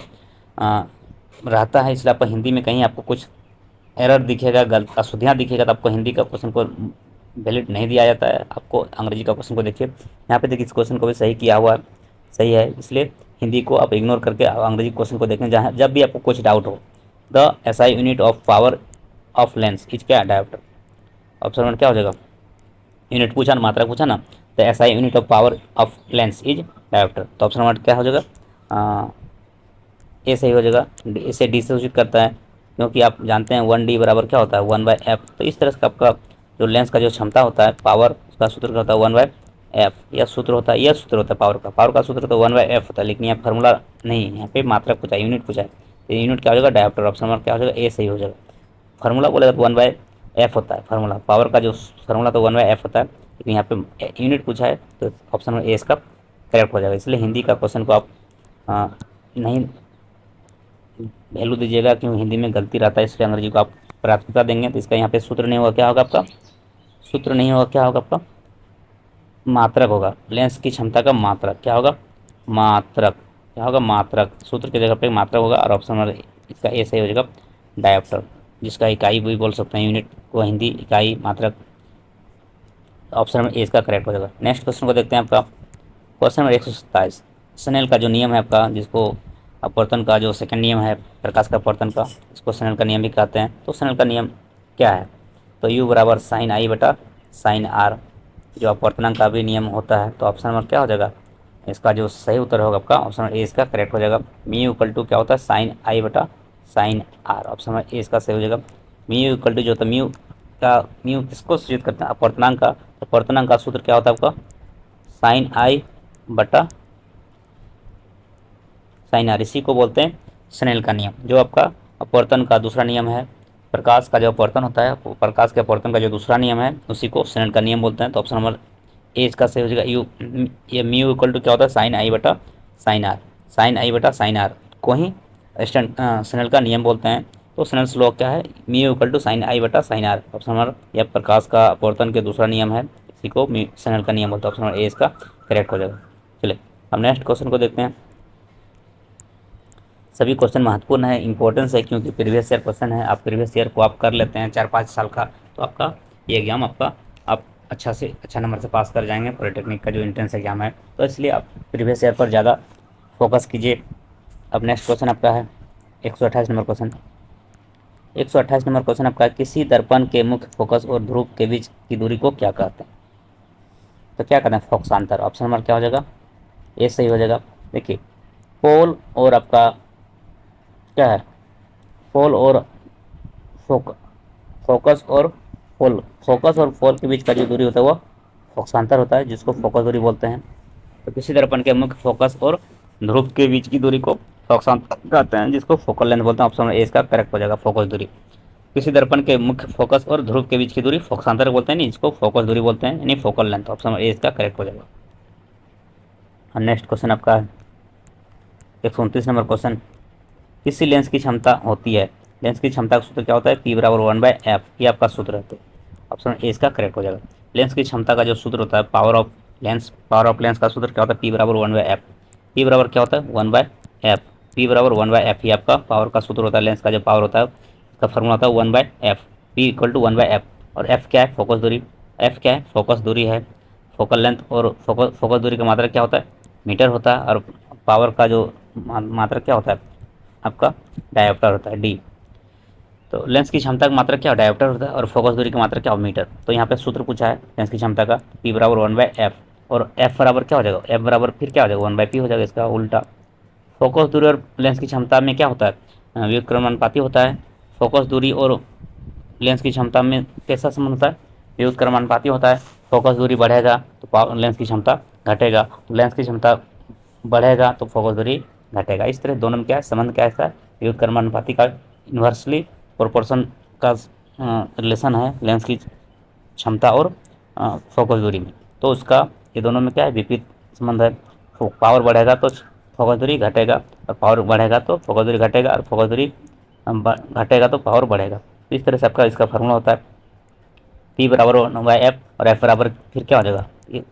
रहता है। इसलिए आपको हिंदी में कहीं आपको कुछ एरर दिखेगा, गलत अशुद्धियाँ दिखेगा, तो आपको हिंदी का क्वेश्चन को वैलिड नहीं दिया जाता है। आपको अंग्रेजी का क्वेश्चन को देखिए, यहाँ पे देखिए इस क्वेश्चन को भी सही किया हुआ है, सही है। इसलिए हिंदी को आप इग्नोर करके अंग्रेजी क्वेश्चन को देखें। जहाँ जब भी आपको कुछ डाउट हो, the SI unit of power of lens is क्या? डायोप्टर। ऑप्शन नंबर क्या हो जाएगा? यूनिट पूछा ना, मात्रा पूछा ना, तो SI unit of power of lens is dioptre. तो ऑप्शन नंबर क्या हो जाएगा? ए सही हो जाएगा। इसे डी से सूचित करता है, क्योंकि आप जानते हैं 1D बराबर क्या होता है? 1/f। तो इस तरह से आपका जो लेंस का जो क्षमता होता है, पावर, उसका सूत्र क्या होता है? 1/f, यह सूत्र होता है, यह सूत्र होता है पावर का। पावर का सूत्र तो 1/f होता है, लेकिन यहाँ फार्मूला नहीं, यहाँ पे मात्रक पूछा है, यूनिट पूछा है। तो यूनिट क्या हो जाएगा? डायोप्टर। ऑप्शन नंबर क्या हो जाएगा? ए सही हो जाएगा। फार्मूला बोलेगा तो 1/f होता है फार्मूला, पावर का जो फार्मूला तो 1/f होता है, लेकिन यहाँ पे यूनिट पूछा है, तो ऑप्शन नंबर ए इसका करेक्ट हो जाएगा। इसलिए हिंदी का क्वेश्चन को आप नहीं वैल्यू दीजिएगा, क्योंकि हिंदी में गलती रहता है, इसलिए अंग्रेजी को आप प्राथमिकता देंगे तो इसका यहाँ पे सूत्र नहीं होगा, क्या होगा आपका सूत्र नहीं होगा, क्या होगा आपका मात्रक होगा। लेंस की क्षमता का मात्रक क्या होगा, मात्रक क्या होगा, मात्रक। सूत्र की जगह पे मात्रक होगा और ऑप्शन नंबर इसका ए सही हो जाएगा डायोप्टर, जिसका इकाई भी बोल सकते हैं, यूनिट को हिंदी इकाई मात्रक। ऑप्शन नंबर ए इसका करेक्ट हो जाएगा। नेक्स्ट क्वेश्चन को देखते हैं आपका क्वेश्चन नंबर 127। स्नेल का जो नियम है आपका, जिसको अपवर्तन का जो सेकंड नियम है प्रकाश का अपवर्तन का, इसको स्नेल का नियम भी कहते हैं। तो स्नेल का नियम क्या है, तो यू बराबर साइन आई बटा साइन आर, जो अपवर्तनांक का भी नियम होता है। तो ऑप्शन नंबर क्या हो जाएगा, इसका जो सही उत्तर होगा आपका ऑप्शन नंबर ए इसका करेक्ट हो जाएगा। म्यू इक्वल टू क्या होता है, साइन आई बटा sine r. Option number A इसका सही हो जाएगा। म्यू इक्वल टू जो होता है, म्यू किसको सूचित करते हैं, अपवर्तनांक का। अपवर्तनांक का सूत्र क्या होता है आपका, साइन आई बटा साइन आर, इसी को बोलते हैं स्नेल का नियम। जो आपका अपवर्तन का दूसरा नियम है, प्रकाश का जो अपवर्तन होता है, प्रकाश के अपवर्तन का जो दूसरा नियम है उसी को स्नेल का नियम बोलते हैं। तो ऑप्शन नंबर ए इसका सही हो जाएगा। ये म्यू इक्वल टू क्या होता है, साइन आई बटा साइन आर, साइन आई बटा साइन आर को ही स्नेल का नियम बोलते हैं। तो स्नेल लॉ क्या है, mu equal to sign i बटा साइन आर। ऑप्शन नंबर यह प्रकाश का अपवर्तन के दूसरा नियम है, इसी को स्नेल का नियम बोलते हैं। ऑप्शन नंबर ए इसका करेक्ट हो जाएगा। चलिए अब नेक्स्ट क्वेश्चन को देखते हैं। सभी क्वेश्चन महत्वपूर्ण है, इंपॉर्टेंस है, क्योंकि प्रीवियस ईयर क्वेश्चन है। आप प्रीवियस ईयर को आप कर लेते हैं 4-5 साल का, तो आपका ये एग्जाम आपका आप अच्छा से अच्छा नंबर से पास कर जाएंगे। पॉलिटेक्निक का जो एंट्रेंस एग्जाम है, तो इसलिए आप प्रीवियस ईयर पर ज़्यादा फोकस कीजिए। अब नेक्स्ट क्वेश्चन आपका है 128 नंबर क्वेश्चन। 128 नंबर क्वेश्चन आपका, किसी दर्पण के मुख्य फोकस और ध्रुव के बीच की दूरी को क्या कहते हैं। तो क्या कहते हैं, फोकसांतर। ऑप्शन नंबर क्या हो जाएगा, ये सही हो जाएगा। देखिए पोल और आपका क्या है, पोल और फोकस और पोल के बीच का जो दूरी होता है वो फोकसांतर होता है, जिसको फोकस दूरी बोलते हैं। तो किसी दर्पण के मुख्य फोकस और ध्रुव के बीच की दूरी को फोकसांतर कहते हैं, जिसको फोकल लेंथ बोलते हैं। ऑप्शन ए इसका करेक्ट हो जाएगा, फोकस दूरी। किसी दर्पण के मुख्य फोकस और ध्रुव के बीच की दूरी फोकसांतर बोलते हैं, नहीं इसको फोकस दूरी बोलते हैं, यानी फोकल लेंथ। ऑप्शन ए इसका करेक्ट हो जाएगा। और नेक्स्ट क्वेश्चन आपका है 129 नंबर क्वेश्चन। किसी लेंस की क्षमता होती है, लेंस की क्षमता का सूत्र क्या होता है, पी बराबर 1/f, ये आपका सूत्र है। तो ऑप्शन ए इसका करेक्ट हो जाएगा। लेंस की क्षमता का जो सूत्र होता है, पावर ऑफ लेंस का सूत्र क्या होता है, पी बराबर 1/f। पी बराबर क्या होता है, 1/f। पी बराबर 1/f, ये आपका पावर का सूत्र होता है। लेंस का जो पावर होता है उसका फॉर्मूला होता है 1/f, P equal to 1/f। और f क्या है, फोकस दूरी। f क्या है, फोकस दूरी है। फोकल लेंथ और फोकस दूरी का मात्रक क्या होता है, मीटर होता है। और पावर का जो मात्रक क्या होता है आपका, डायोप्टर होता है, डी। तो लेंस की क्षमता का मात्रक क्या, डायोप्टर होता है। और फोकस दूरी का मात्रक क्या, मीटर। तो यहाँ पे सूत्र पूछा है लेंस की क्षमता का, पी बराबर 1/f। और f बराबर क्या हो जाएगा, f बराबर फिर क्या हो जाएगा, 1/p हो जाएगा, इसका उल्टा। फोकस दूरी और लेंस की क्षमता में क्या होता है, व्युत्क्रमानुपाती होता है। फोकस दूरी और लेंस की क्षमता में कैसा संबंध होता है, व्युत्क्रमानुपाती होता है। फोकस दूरी बढ़ेगा तो लेंस की क्षमता घटेगा, तो लेंस की क्षमता बढ़ेगा तो फोकस दूरी घटेगा। इस तरह दोनों में क्या है संबंध, क्या है, व्युत्क्रमानुपाती का इन्वर्सली प्रोपोर्शन का रिलेशन है लेंस की क्षमता और फोकस दूरी में। तो उसका ये दोनों में क्या है, विपरीत संबंध है। पावर बढ़ेगा तो फोकस दूरी घटेगा, और पावर बढ़ेगा तो फोकस दूरी घटेगा, और फोकस दूरी घटेगा तो पावर बढ़ेगा। तो इस तरह से आपका इसका फार्मूला होता है पी बराबर 1/f, और एफ बराबर फिर क्या हो जाएगा, ये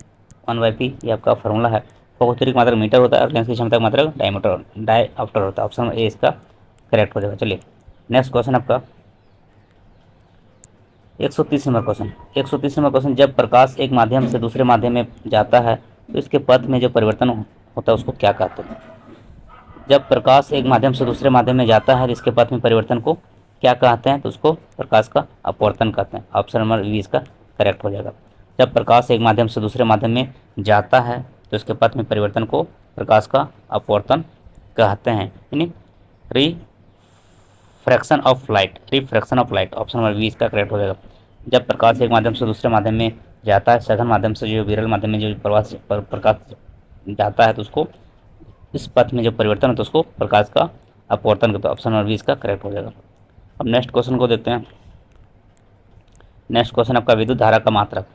1/p, ये आपका फार्मूला है। फोकस दूरी का मात्रक मीटर होता है और लेंस की क्षमता का मात्रक डायऑप्टर होता है। ऑप्शन ए इसका करेक्ट हो जाएगा। चलिए नेक्स्ट क्वेश्चन आपका 130 नंबर क्वेश्चन। 130 नंबर क्वेश्चन, जब प्रकाश एक माध्यम से दूसरे माध्यम में जाता है तो इसके पथ में जो परिवर्तन होता है उसको क्या कहते हैं। जब प्रकाश एक माध्यम से दूसरे माध्यम में जाता है तो इसके पथ में परिवर्तन को क्या कहते हैं, तो उसको प्रकाश का अपवर्तन कहते हैं। ऑप्शन नंबर बी इसका करेक्ट हो जाएगा। जब प्रकाश एक माध्यम से दूसरे माध्यम में जाता है तो इसके पथ में परिवर्तन को प्रकाश का अपवर्तन कहते हैं, यानी refraction of light. Option number B इसका करेक्ट हो जाएगा। जब प्रकाश एक माध्यम से दूसरे माध्यम में जाता है, सघन माध्यम से जो विरल माध्यम में जो प्रकाश जाता है, तो उसको इस पथ में जो परिवर्तन होता है उसको प्रकाश का अपवर्तन करता है। ऑप्शन नंबर बी इसका करेक्ट हो जाएगा। अब नेक्स्ट क्वेश्चन को देखते हैं। नेक्स्ट क्वेश्चन आपका विद्युत धारा का मात्रक।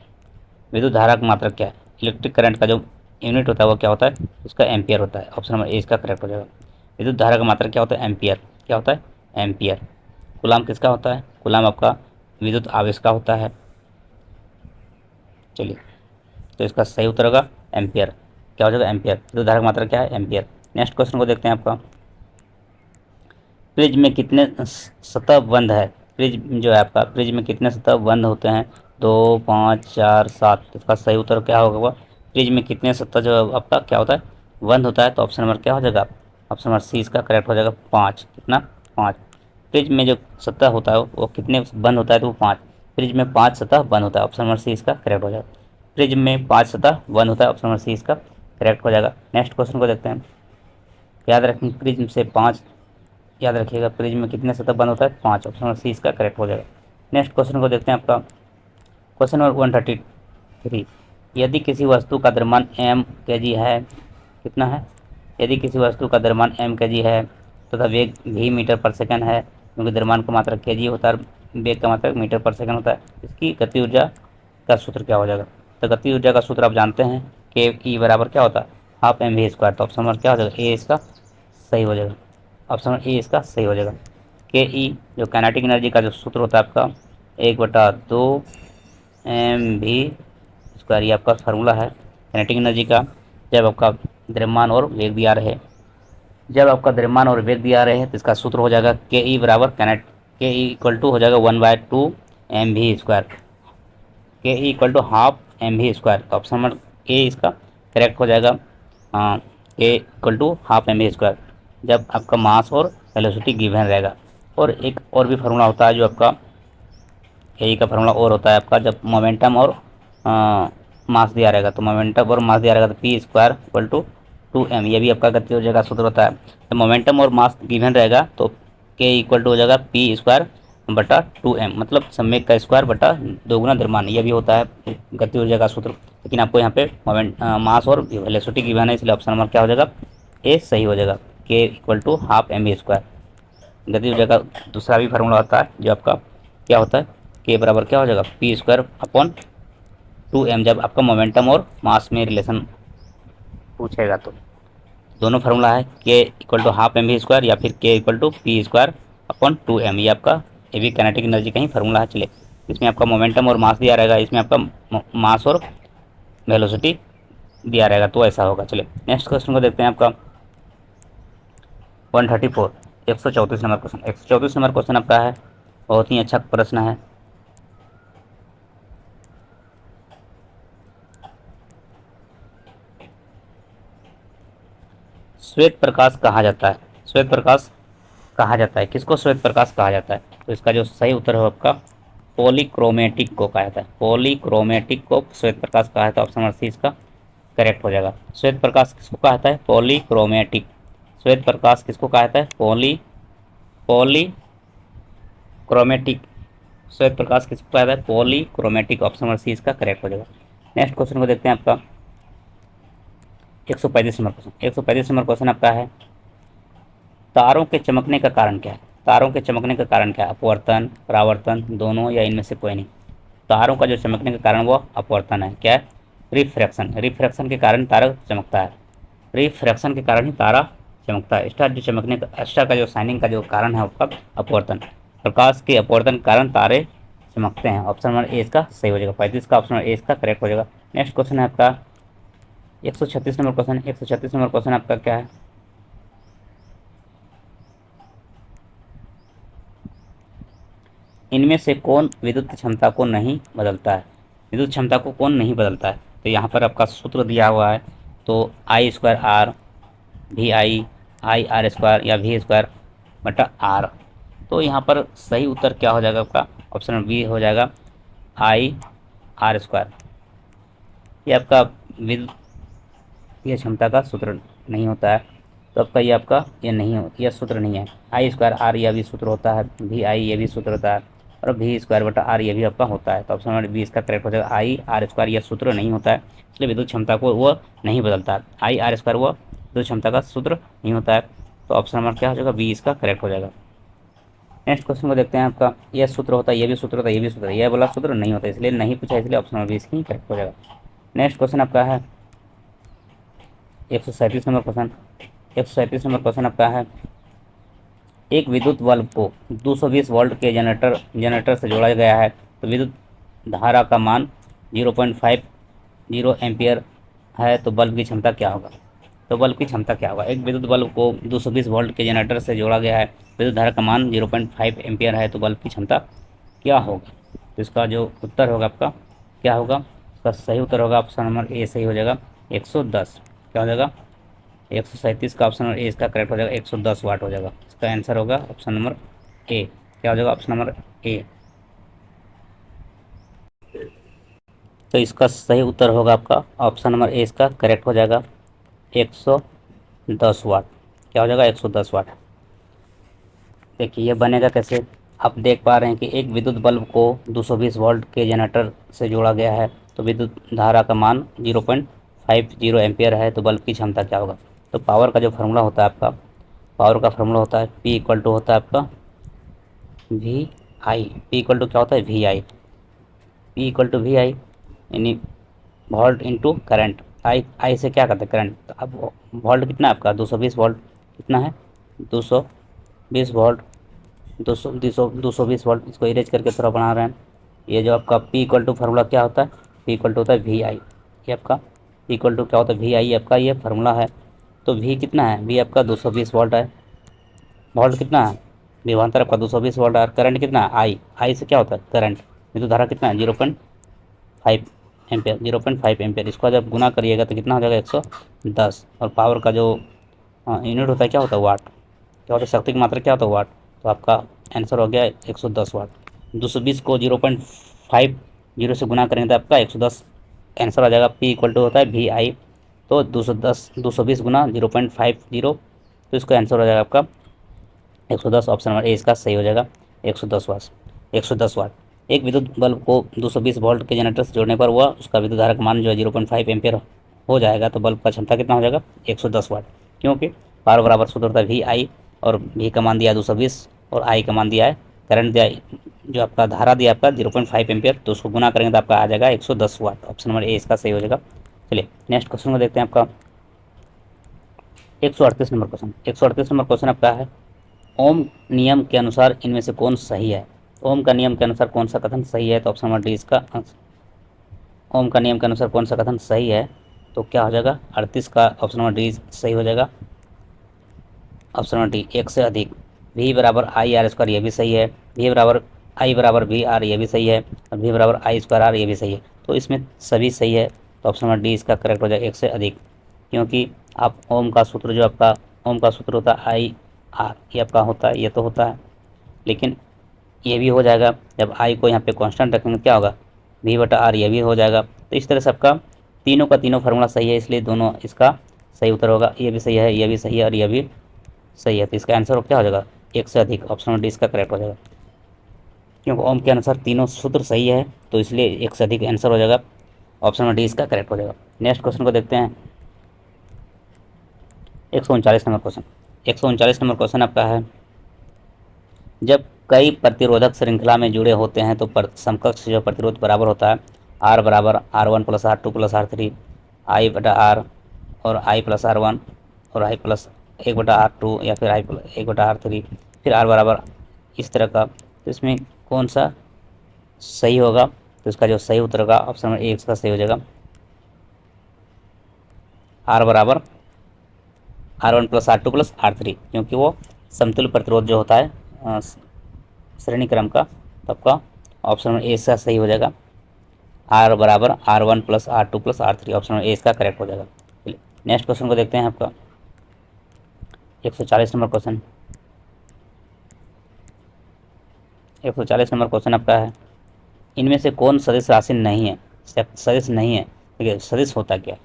विद्युत धारा का मात्रक क्या है, इलेक्ट्रिक करंट का जो यूनिट होता है वो क्या होता है, उसका एम्पियर होता है। ऑप्शन नंबर ए इसका करेक्ट हो जाएगा। विद्युत धारा का मात्रक क्या होता है, एम्पियर। क्या होता है, एम्पियर। कूलाम किसका होता है? कूलाम आपका विद्युत आवेश का होता है। चलिए, तो इसका सही उत्तर होगा एम्पियर। क्या हो जाएगा? एम्पियर। विद्युत धारा की मात्रा क्या है? एम्पियर। नेक्स्ट क्वेश्चन को देखते हैं आपका, फ्रिज में कितने सतह बंद है? फ्रिज जो है आपका, फ्रिज में कितने सतह बंद होते हैं? 2, 5, 4, 7। इसका सही उत्तर क्या होगा? फ्रिज में कितने सतह जो है आपका क्या होता है? बंद होता है। तो ऑप्शन नंबर क्या हो जाएगा? ऑप्शन नंबर सी इसका करेक्ट हो जाएगा, 5। कितना? 5। फ्रिज में जो सतह होता है वो कितने बंद होता है? तो वो 5। फ्रिज में 5 सतह बंद होता है। ऑप्शन नंबर सी इसका करेक्ट हो जाएगा। फ्रिज में 5 सतह बंद होता है। ऑप्शन नंबर सी इसका करेक्ट हो जाएगा। नेक्स्ट क्वेश्चन को देखते हैं। याद रखें, फ्रिज से 5, याद रखिएगा, फ्रिज में कितने सतह बंद होता है? 5। ऑप्शन नंबर सी इसका करेक्ट हो जाएगा। नेक्स्ट क्वेश्चन को देखते हैं आपका, क्वेश्चन नंबर 133। यदि किसी वस्तु का द्रव्यमान m kg है, कितना है? यदि किसी वस्तु का द्रव्यमान m kg है तथा वेग v मीटर पर सेकंड है, क्योंकि द्रव्यमान का मात्रक kg होता है और वेग का मात्रक मीटर पर सेकंड होता है, इसकी गति ऊर्जा का सूत्र क्या हो जाएगा? तो गति ऊर्जा का सूत्र आप जानते हैं, के ई बराबर क्या होता है? Half M we square. तो ऑप्शन नंबर क्या हो जाएगा? ए इसका सही हो जाएगा। ऑप्शन नंबर ए इसका सही हो जाएगा। के ई जो काइनेटिक एनर्जी का जो सूत्र होता है आपका, 1/2 एम वी स्क्वायर, ये आपका फार्मूला है काइनेटिक एनर्जी का। जब आपका द्रव्यमान और वेग दिया रहे, जब आपका द्रव्यमान और वेग दिया रहे तो इसका सूत्र हो जाएगा के ई बराबर के ई इक्वल टू हो जाएगा 1/2 M we square. K E equal to half M we square. तो ऑप्शन नंबर ए इसका करेक्ट हो जाएगा। K equal to half M we square जब आपका मास और वेलोसिटी गिवन रहेगा। और एक और भी फार्मूला होता है जो आपका के ई का फार्मूला और होता है आपका, जब मोमेंटम और मास दिया रहेगा, तो मोमेंटम और मास दिया रहेगा तो P square equal to 2m, ये भी आपका गति ऊर्जा का सूत्र होता है। जब मोमेंटम और मास गिवन रहेगा तो के इक्वल टू हो जाएगा पी स्क्वायर बटा 2m, मतलब सम्मेक का स्क्वायर बटा 2 गुना द्रव्यमान, यह भी होता है गति ऊर्जा का सूत्र। लेकिन आपको यहाँ पे मास और वेलोसिटी गिवन है, इसलिए ऑप्शन नंबर क्या हो जाएगा? ए सही हो जाएगा। K equal to half M we square. गति ऊर्जा का दूसरा भी फार्मूला होता है जो आपका क्या होता है? के बराबर क्या हो जाएगा? पी स्क्वायर अपॉन 2m, जब आपका मोमेंटम और मास में रिलेशन पूछेगा तो दोनों फार्मूला है, K equal to half M we square या फिर K equal to p square upon 2m, ये आपका ये भी काइनेटिक एनर्जी का ही फार्मूला है। चले, इसमें आपका मोमेंटम और मास दिया रहेगा, इसमें आपका मास और वेलोसिटी दिया रहेगा, तो ऐसा होगा। चलिए नेक्स्ट क्वेश्चन को देखते हैं आपका 134, 134 नंबर क्वेश्चन। 134 नंबर क्वेश्चन आपका है, बहुत ही अच्छा प्रश्न है। श्वेत प्रकाश कहा जाता है, श्वेत प्रकाश कहा जाता है किसको? श्वेत प्रकाश कहा जाता है। तो इसका जो सही उत्तर है आपका पॉलीक्रोमेटिक को कहा जाता है। पॉलीक्रोमेटिक को श्वेत प्रकाश कहा जाता है। ऑप्शन नंबर सी इसका करेक्ट हो जाएगा। श्वेत प्रकाश किसको कहा जाता है? पॉलीक्रोमेटिक। श्वेत प्रकाश किसको कहा जाता है? पॉलीक्रोमेटिक। श्वेत प्रकाश किसको कहा जाता है? पॉलीक्रोमेटिक। ऑप्शन नंबर सी इसका करेक्ट हो जाएगा। नेक्स्ट क्वेश्चन को देखते हैं आपका 135 नंबर क्वेश्चन। 135 नंबर क्वेश्चन आपका है, तारों के चमकने का कारण क्या है? तारों के चमकने का कारण क्या है? अपवर्तन, परावर्तन, दोनों, या इनमें से कोई नहीं? तारों का जो चमकने का कारण वो अपवर्तन है। क्या है? रिफ्रैक्शन। रिफ्रैक्शन के कारण तारा चमकता है। रिफ्रैक्शन के कारण ही तारा चमकता है। स्टार जो चमकने का, स्टार का जो शाइनिंग का जो कारण है उसका अपवर्तन। प्रकाश के अपवर्तन के कारण तारे चमकते हैं। ऑप्शन नंबर ए इसका सही हो जाएगा। 35 का ऑप्शन नंबर ए इसका करेक्ट हो जाएगा। नेक्स्ट क्वेश्चन है आपका 136 नंबर क्वेश्चन। 136 नंबर क्वेश्चन आपका क्या है? इनमें से कौन विद्युत क्षमता को नहीं बदलता है? विद्युत क्षमता को कौन नहीं बदलता है? तो यहाँ पर आपका सूत्र दिया हुआ है, तो I square R V I R square या वी स्क्वायर बटा आर। तो यहाँ पर सही उत्तर क्या हो जाएगा आपका? ऑप्शन बी हो जाएगा आई आर स्क्वायर। ये आपका विद्युत क्षमता का सूत्र नहीं होता है, तो आपका ये आपका ये नहीं हो, यह सूत्र नहीं है। आई स्क्वायर आर यह भी सूत्र होता है, वी आई ये भी सूत्र होता है, और वी स्क्वायर बटा आर ये भी आपका होता है। तो ऑप्शन नंबर बी इसका करेक्ट हो जाएगा। आई आर स्क्वायर यह सूत्र नहीं होता है, इसलिए विद्युत क्षमता को वो नहीं बदलता है। आई आर स्क्वायर वो विद्युत क्षमता का सूत्र नहीं होता है, तो ऑप्शन नंबर क्या हो जाएगा? बी इसका करेक्ट हो जाएगा। नेक्स्ट क्वेश्चन को देखते हैं आपका, यह सूत्र होता है, ये भी सूत्र होता है, ये भी सूत्र, यह वाला सूत्र नहीं होता, इसलिए नहीं पूछा, इसलिए ऑप्शन नंबर बी इसकी करेक्ट हो जाएगा। नेक्स्ट क्वेश्चन आपका है 137 नंबर क्वेश्चन। 137 नंबर क्वेश्चन आपका है, एक विद्युत बल्ब को 220 वोल्ट के जनरेटर से जोड़ा गया है तो विद्युत धारा का मान 0.50 एम्पियर है तो बल्ब की क्षमता क्या होगा। तो बल्ब की क्षमता क्या होगा, एक विद्युत बल्ब को 220 वोल्ट के जनरेटर से जोड़ा गया है, विद्युत धारा का मान 0.5 एम्पियर है तो बल्ब की क्षमता क्या होगी। तो इसका जो उत्तर होगा आपका क्या होगा, इसका सही उत्तर होगा ऑप्शन नंबर ए सही हो जाएगा 110। क्या हो जाएगा 137 का ऑप्शन नंबर ए इसका करेक्ट हो जाएगा, 110 वाट हो जाएगा। इसका आंसर होगा ऑप्शन नंबर ए। क्या हो जाएगा ऑप्शन नंबर ए। तो इसका सही उत्तर होगा आपका ऑप्शन नंबर ए इसका करेक्ट हो जाएगा 110 वाट। क्या हो जाएगा 110 वाट। देखिए ये बनेगा कैसे, आप देख पा रहे हैं कि एक विद्युत बल्ब को 220 वोल्ट के जनरेटर से जोड़ा गया है तो विद्युत धारा का मान 0.50 एम्पियर है तो बल्ब की क्षमता क्या होगा। तो पावर का जो फार्मूला होता है आपका, पावर का फार्मूला होता है P इक्वल टू होता है आपका V I. P equal to क्या होता है V I. P equal to V I यानी वोल्ट इंटू करंट। आई से क्या करते हैं करंट। तो अब वोल्ट कितना है आपका 220 वोल्ट कितना है 220 वोल्ट 220 वोल्ट। इसको इरेज करके थोड़ा बना रहे हैं। ये जो आपका P इक्वल टू फार्मूला क्या होता है, P इक्वल टू होता है वी आई। ये आपका P इक्वल टू क्या होता है वी आई आपका ये फार्मूला है। तो V कितना है, V आपका 220 वोल्ट है। वोल्ट कितना है विभवांतर आपका 220 वोल्ट है। करंट कितना है आई से क्या होता है करंट। विद्युत धारा कितना है 0.5 एम्पियर 0.5 एम्पियर। इसको जब गुना करिएगा तो कितना हो जाएगा 110। और पावर का जो यूनिट होता है क्या होता है वाट। क्या होता है शक्ति की मात्रा क्या होता है वाट। तो आपका आंसर हो गया 110 वाट। 220 को 0.50 से गुना करेंगे तो आपका 110 आंसर आ जाएगा। P इक्वल टू होता है वी आई। तो 220 गुना 0.50 तो इसका आंसर हो जाएगा आपका 110। ऑप्शन नंबर ए इसका सही हो जाएगा 110 वाट। 110 वाट। एक विद्युत बल्ब को 220 वोल्ट के जनरेटर से जोड़ने पर वह उसका विद्युत धारा का मान जो है 0.5 एम्पियर हो जाएगा तो बल्ब का क्षमता कितना हो जाएगा 110 वाट। क्योंकि पावर बराबर सूत्र होता है वी आई और वी का मान दिया है 220 और आई का मान दिया है करंट दिया जो आपका धारा दिया आपका 0.5 एम्पियर तो उसको गुना करेंगे तो आपका आ जाएगा 110 वाट। ऑप्शन नंबर ए इसका सही हो जाएगा। चलिए नेक्स्ट क्वेश्चन को देखते हैं आपका 138 नंबर क्वेश्चन। 138 नंबर क्वेश्चन आपका है ओम नियम के अनुसार इनमें से कौन सही है। ओम का नियम के अनुसार कौन सा कथन सही है तो ऑप्शन नंबर डी इसका ओम का नियम के अनुसार कौन सा कथन सही है तो क्या हो जाएगा 38 का ऑप्शन नंबर डी सही हो जाएगा। ऑप्शन नंबर डी एक से अधिक वी बराबर आई आर स्क्वायर ये भी सही है। वी बराबर आई बराबर वी आर ये भी सही है और वी बराबर आई स्क्वायर आर ये भी सही है। तो इसमें सभी सही है तो ऑप्शन नंबर डी इसका करेक्ट हो जाएगा एक से अधिक। क्योंकि आप ओम का सूत्र जो आपका ओम का सूत्र होता है आई आर ये आपका होता है ये तो होता है लेकिन ये भी हो जाएगा जब आई को यहाँ पे कांस्टेंट रखेंगे क्या होगा वी बटा आर ये भी हो जाएगा। तो इस तरह से आपका तीनों का तीनों फार्मूला सही है इसलिए दोनों इसका सही उत्तर होगा। ये भी सही है ये भी सही है और ये भी सही है तो इसका आंसर क्या हो जाएगा एक से अधिक। ऑप्शन नंबर डी इसका करेक्ट हो जाएगा। क्योंकि ओम के अनुसार तीनों सूत्र सही है तो इसलिए एक से अधिक आंसर हो जाएगा। ऑप्शन नंबर डी इसका करेक्ट हो जाएगा। नेक्स्ट क्वेश्चन को देखते हैं 139 नंबर क्वेश्चन। 139 नंबर क्वेश्चन आपका है जब कई प्रतिरोधक श्रृंखला में जुड़े होते हैं तो समकक्ष जो प्रतिरोध बराबर होता है आर बराबर R1 plus R2 plus R3 आई बटा आर और आई प्लस R1 और आई प्लस 1 बटा R2 या फिर आई प्लस 1 बटा R3 फिर आर बराबर इस तरह का। तो इसमें कौन सा सही होगा तो इसका जो सही उत्तर होगा ऑप्शन नंबर ए इसका सही हो जाएगा आर बराबर R1 plus R2 plus R3 क्योंकि वो समतुल्य प्रतिरोध जो होता है श्रेणी क्रम का तो आपका ऑप्शन नंबर ए इसका सही हो जाएगा आर बराबर R1 plus R2 plus R3। Option number A इसका करेक्ट हो जाएगा। नेक्स्ट क्वेश्चन को देखते हैं आपका 140 नंबर क्वेश्चन। 140 नंबर क्वेश्चन आपका है इनमें से कौन सदिश राशि नहीं है। सदिश नहीं है देखिए सदिश होता क्या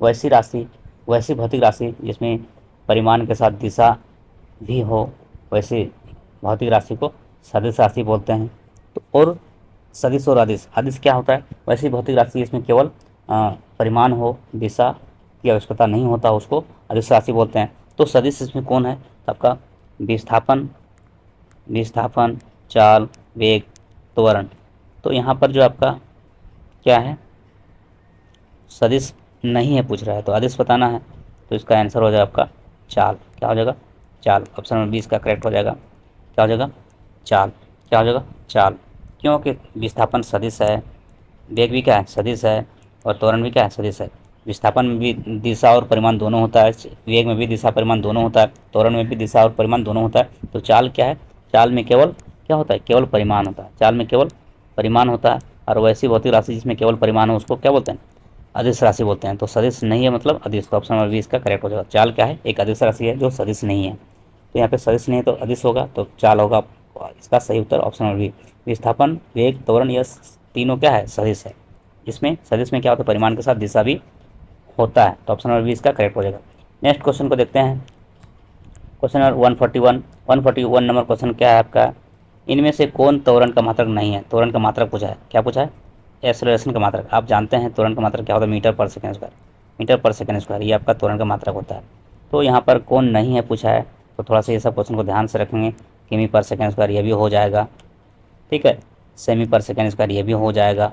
वैसी राशि वैसी भौतिक राशि जिसमें परिमाण के साथ दिशा भी हो वैसी भौतिक राशि को सदिश राशि बोलते हैं। तो और सदिश और अदिश अदिश क्या होता है वैसी भौतिक राशि जिसमें केवल परिमाण हो दिशा की आवश्यकता नहीं होता उसको अदिश राशि बोलते हैं। तो सदिश इसमें कौन है तो आपका विस्थापन विस्थापन चाल वेग त्वरण। तो यहाँ पर जो आपका क्या है सदिश नहीं है पूछ रहा है तो अदिश बताना है तो इसका आंसर हो जाएगा आपका चाल। क्या हो जाएगा चाल। ऑप्शन नंबर 20 का करेक्ट हो जाएगा, क्या हो जाएगा, चाल। क्या हो जाएगा, चाल, क्योंकि विस्थापन सदिश है, वेग भी क्या है, सदिश है, और त्वरण भी क्या है, सदिश है। विस्थापन में भी दिशा और परिमाण दोनों होता है, वेग में भी दिशा परिमाण दोनों होता है, त्वरण में भी दिशा और परिमाण दोनों होता है। तो चाल क्या है, चाल में केवल क्या होता है, केवल परिमाण होता है, चाल में केवल परिमाण होता है। और वैसी भौतिक राशि जिसमें केवल परिमाण हो उसको क्या बोलते हैं, अदिश राशि बोलते हैं। तो सदिश नहीं है मतलब अदिश। तो ऑप्शन नंबर 20 का करेक्ट हो जाएगा। चाल क्या है, एक अदिश राशि है जो सदिश नहीं है। तो यहाँ पे सदिश नहीं है तो अदिश होगा, तो चाल होगा इसका सही उत्तर ऑप्शन नंबर 20। विस्थापन, वेग, त्वरण, यह तीनों क्या है, सदिश है। इसमें सदिश में क्या होता है, परिमाण के साथ दिशा भी होता है। तो ऑप्शन नंबर 20 का करेक्ट हो जाएगा। नेक्स्ट क्वेश्चन को देखते हैं। Question number 141। 141 नंबर क्वेश्चन क्या है आपका, इनमें से कौन त्वरण का मात्रक नहीं है। त्वरण का मात्रक पूछा है, क्या पूछा है, एक्सेलरेशन का मात्रक। आप जानते हैं त्वरण का मात्रक क्या होता है, metre per second square. Metre per second square ये आपका त्वरण का मात्रक होता है। तो यहाँ पर कौन नहीं है पूछा है, तो थोड़ा सा ये सब क्वेश्चन को ध्यान से रखेंगे। किमी पर सेकंड स्क्वायर ये भी हो जाएगा, ठीक है। सेमी पर सेकंड स्क्वायर ये भी हो जाएगा।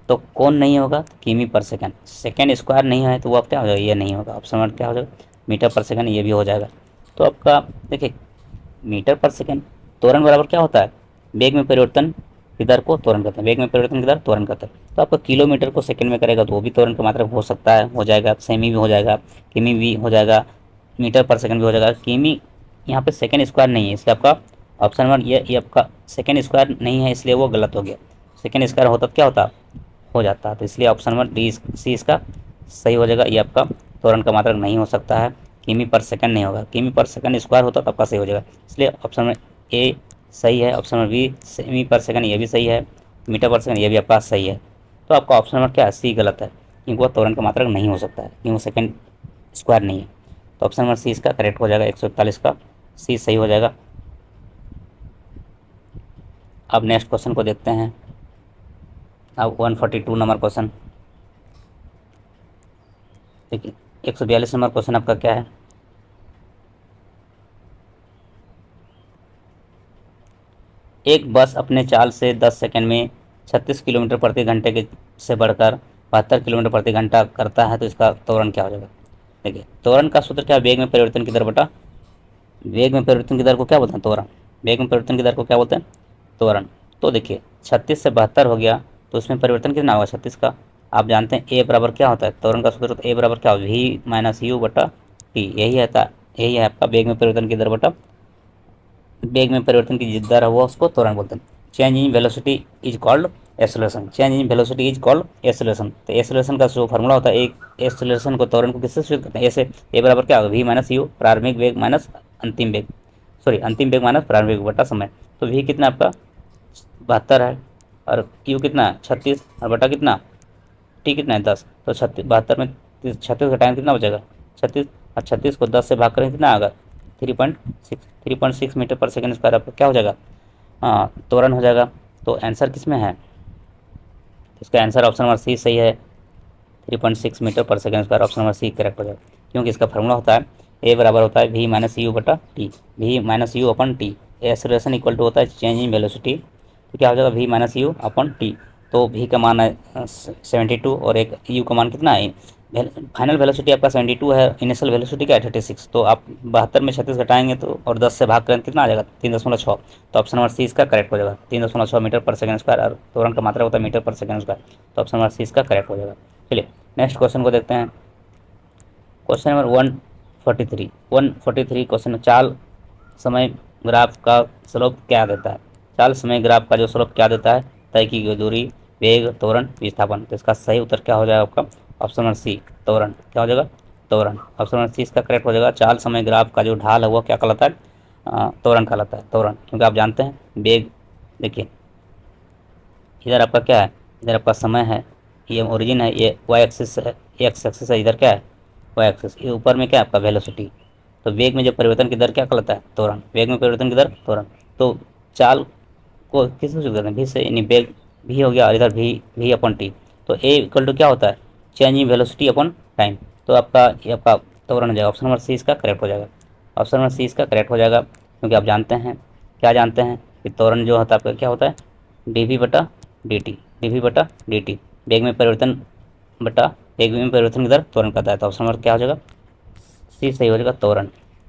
तो कौन नहीं होगा, किमी पर सेकंड, सेकंड स्क्वायर नहीं है तो वो अब क्या हो जाएगा, ये नहीं होगा। ऑप्शन नंबर क्या हो जाएगा, मीटर पर सेकंड ये भी हो जाएगा। तो आपका देखिए मीटर पर सेकंड, त्वरण बराबर क्या होता है, वेग में परिवर्तन की दर को त्वरण कहते हैं, वेग में परिवर्तन की दर त्वरण कहते हैं। तो आपका किलोमीटर को सेकंड में करेगा तो वो भी त्वरण का मात्रक हो सकता है, हो जाएगा। सेमी भी हो जाएगा, किमी भी हो जाएगा, मीटर पर सेकंड भी हो जाएगा। किमी यहाँ पे सेकंड स्क्वायर नहीं है, इसलिए आपका ऑप्शन नंबर ये आपका सेकंड स्क्वायर नहीं है, इसलिए वो गलत हो गया। सेकंड स्क्वायर होता तो क्या होता, हो जाता। तो इसलिए ऑप्शन नंबर डी सी इसका सही हो जाएगा। ये आपका त्वरण का मात्रक नहीं हो सकता है, किमी पर सेकंड नहीं होगा। किमी पर सेकंड स्क्वायर होता तो आपका सही हो जाएगा। इसलिए ऑप्शन नंबर ए सही है। ऑप्शन नंबर बी सेमी पर सेकंड ये भी सही है, मीटर पर सेकंड ये भी आपका सही है। तो आपका ऑप्शन नंबर क्या है, सी गलत है, क्योंकि वह त्वरण का मात्रक नहीं हो सकता है, क्योंकि वो सेकंड स्क्वायर नहीं है। तो ऑप्शन नंबर सी इसका करेक्ट हो जाएगा, 141 का सी सही हो जाएगा। अब नेक्स्ट क्वेश्चन को देखते हैं। अब 142 नंबर क्वेश्चन देखिए। 142 नंबर क्वेश्चन आपका क्या है, एक बस अपने चाल से 10 सेकंड में 36 किलोमीटर प्रति घंटे के से बढ़कर 72 किलोमीटर प्रति घंटा करता है, तो इसका त्वरण क्या हो जाएगा। देखिए त्वरण का सूत्र क्या है, वेग में परिवर्तन की दर बटा, वेग में परिवर्तन की दर को क्या बोलते हैं, त्वरण। वेग में परिवर्तन की दर को क्या बोलते हैं, त्वरण। तो देखिए 36 से 72 हो गया, तो इसमें परिवर्तन कितना होगा, 36 का। आप जानते हैं ए बराबर क्या होता है, त्वरण का सूत्र, तो ए बराबर क्या होगा, वी माइनस यू बटा टी। यही है आपका वेग में परिवर्तन की दर बटा, वेग में परिवर्तन की जिस दर है वो उसको त्वरण बोलते हैं। Change in velocity is called acceleration, change in velocity is called acceleration. तो एक्सेलरेशन का जो फार्मूला होता है, एक एक्सेलरेशन को त्वरण को किससे सूचित करते हैं, ऐसे ए बराबर क्या होगा, वी माइनस यू प्रारंभिक वेग माइनस अंतिम वेग, सॉरी अंतिम वेग माइनस प्रारंभिक वेग बटा समय। तो वी कितना आपका 72 है, और यू कितना है 36, और बटा कितना टी कितना है 10। तो 36 72 में 36 का टाइम कितना बचेगा 36, और 36 को 10 से भाग करें कितना आएगा 3.6 मीटर पर सेकंड स्क्वायर आपका क्या हो जाएगा, हाँ त्वरण हो जाएगा। तो आंसर किस में है, इसका आंसर ऑप्शन नंबर सी सही है, 3.6 metre per second square. Option number C correct हो जाएगा, क्योंकि इसका फार्मूला होता है ए बराबर होता है वी माइनस यू बटा T, V minus U upon T. Acceleration equal to होता है चेंज इन वेलोसिटी, तो क्या हो जाएगा V minus U upon T. तो वी का मान है 72, और एक यू का मान कितना है, फाइनल वेलोसिटी आपका 72 है, इनिशियल वेलोसिटी क्या है 36। तो आप 72 में 36 घटाएंगे तो और 10 से भाग करें कितना आ जाएगा 3.6। तो ऑप्शन नंबर सी इसका करेक्ट हो जाएगा, 3.6 मीटर पर सेकंड स्क्वायर, और त्वरण का मात्रा होता है मीटर पर सेकंड स्क्वायर। तो ऑप्शन नंबर सी इसका करेक्ट हो जाएगा। चलिए नेक्स्ट क्वेश्चन को देखते हैं। क्वेश्चन नंबर 143 क्वेश्चन, चाल समय ग्राफ का स्लोप क्या देता है। चाल समय ग्राफ का जो स्लोप क्या देता है, तय की गई दूरी, वेग, त्वरण, विस्थापन। तो इसका सही उत्तर क्या हो जाएगा आपका, ऑप्शन नंबर सी त्वरण। क्या हो जाएगा, त्वरण। ऑप्शन नंबर सी इसका करेक्ट हो जाएगा। चाल समय ग्राफ का जो ढाल है वो क्या कहलाता है, त्वरण कहलाता है, त्वरण। क्योंकि आप जानते हैं वेग, देखिए इधर आपका क्या है, इधर आपका समय है, ये ओरिजिन है, ये वाई एक्सिस है, एक्स एक्सिस है, इधर क्या है वाई एक्सिस, ये ऊपर में क्या है आपका वेलोसिटी। तो वेग में जो परिवर्तन की दर क्या कहलाता है, त्वरण। वेग में परिवर्तन की दर त्वरण। तो चाल को किस सूचित करते हैं, भी से, यानी वेग भी हो गया, और इधर भी अपन टी। तो ए इक्वल टू क्या होता है, change in velocity upon time. तो आपका ये आपका त्वरण हो जाएगा। ऑप्शन नंबर सी इसका करेक्ट हो जाएगा। ऑप्शन नंबर सी इसका करेक्ट हो जाएगा, क्योंकि आप जानते हैं, क्या जानते हैं कि त्वरण जो होता है आपका क्या होता है, डी वी बटा डी टी, डी वी बटा डी टी। वेग में परिवर्तन बटा वेग में परिवर्तन की दर त्वरण करता है। तो ऑप्शन नंबर क्या हो जाएगा, सी सही हो जाएगा, त्वरण।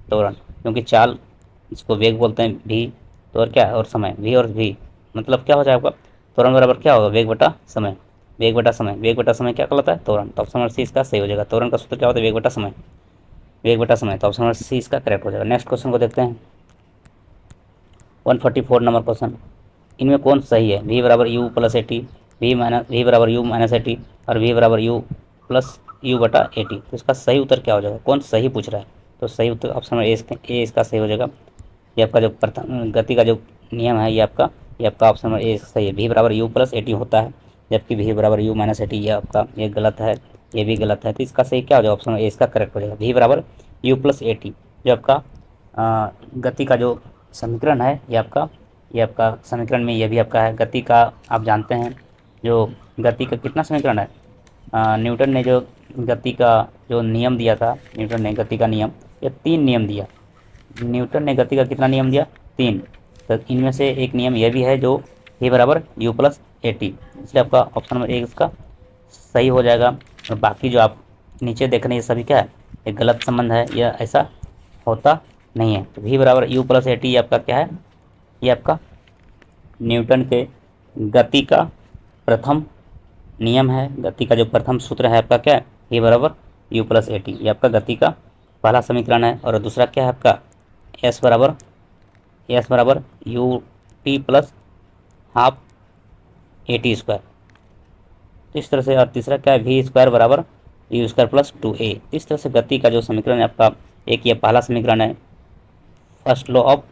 त्वरण, क्योंकि चाल इसको वेग बोलते हैं भी, तो और क्या और समय भी और भी, मतलब क्या हो जाएगा आपका त्वरण बराबर क्या होगा वेग बटा समय, वेग बटा समय, वेग बटा समय क्या कहलाता है त्वरण। तो ऑप्शन नंबर सी इसका सही हो जाएगा। त्वरण का सूत्र क्या होता है वेग बटा समय, वेग बटा समय। तो ऑप्शन नंबर सी इसका करेक्ट हो जाएगा। नेक्स्ट क्वेश्चन को देखते हैं 144 नंबर क्वेश्चन। इनमें कौन सही है? वी बराबर U plus A T, V बराबर यू माइनस ए टी और वी बराबर यू प्लस यू बटा ए टी। तो इसका सही उत्तर क्या हो जाएगा? कौन सही पूछ रहा है? तो सही उत्तर ऑप्शन नंबर ए इसका सही हो जाएगा। ये आपका जो प्रथम गति का जो नियम है ये आपका ऑप्शन नंबर ए सही है। वी बराबर यू प्लस ए टी होता है, जबकि वी बराबर यू माइनस ए टी ये आपका ये गलत है, ये भी गलत है। तो इसका सही क्या हो जाएगा? ऑप्शन नंबर ए इसका करेक्ट हो जाएगा। वी बराबर यू प्लस ए टी जो आपका गति का जो समीकरण है ये आपका समीकरण में ये भी आपका है। गति का आप जानते हैं जो गति का कितना समीकरण है, न्यूटन ने जो गति का जो नियम दिया था, न्यूटन ने गति का नियम ये 3 नियम दिया। न्यूटन ने गति का कितना नियम दिया? 3। तो इनमें से एक नियम यह भी है जो v बराबर यू प्लस ए टी, इसलिए आपका ऑप्शन नंबर एक इसका सही हो जाएगा। और बाकी जो आप नीचे देख रहे हैं ये सभी क्या है? एक गलत संबंध है, यह ऐसा होता नहीं है। तो v बराबर यू प्लस ए टी ये आपका क्या है? ये आपका न्यूटन के गति का प्रथम नियम है। गति का जो प्रथम सूत्र है आपका क्या है? v बराबर यू प्लस ए टी, ये आपका गति का पहला समीकरण है। और दूसरा क्या है आपका? एस बराबर U T plus half A T square, इस तरह से। और तीसरा क्या है? वी स्क्वायर बराबर यू स्क्वायर प्लस 2a। इस तरह से गति का जो समीकरण है आपका एक ये पहला समीकरण है फर्स्ट लॉ ऑफ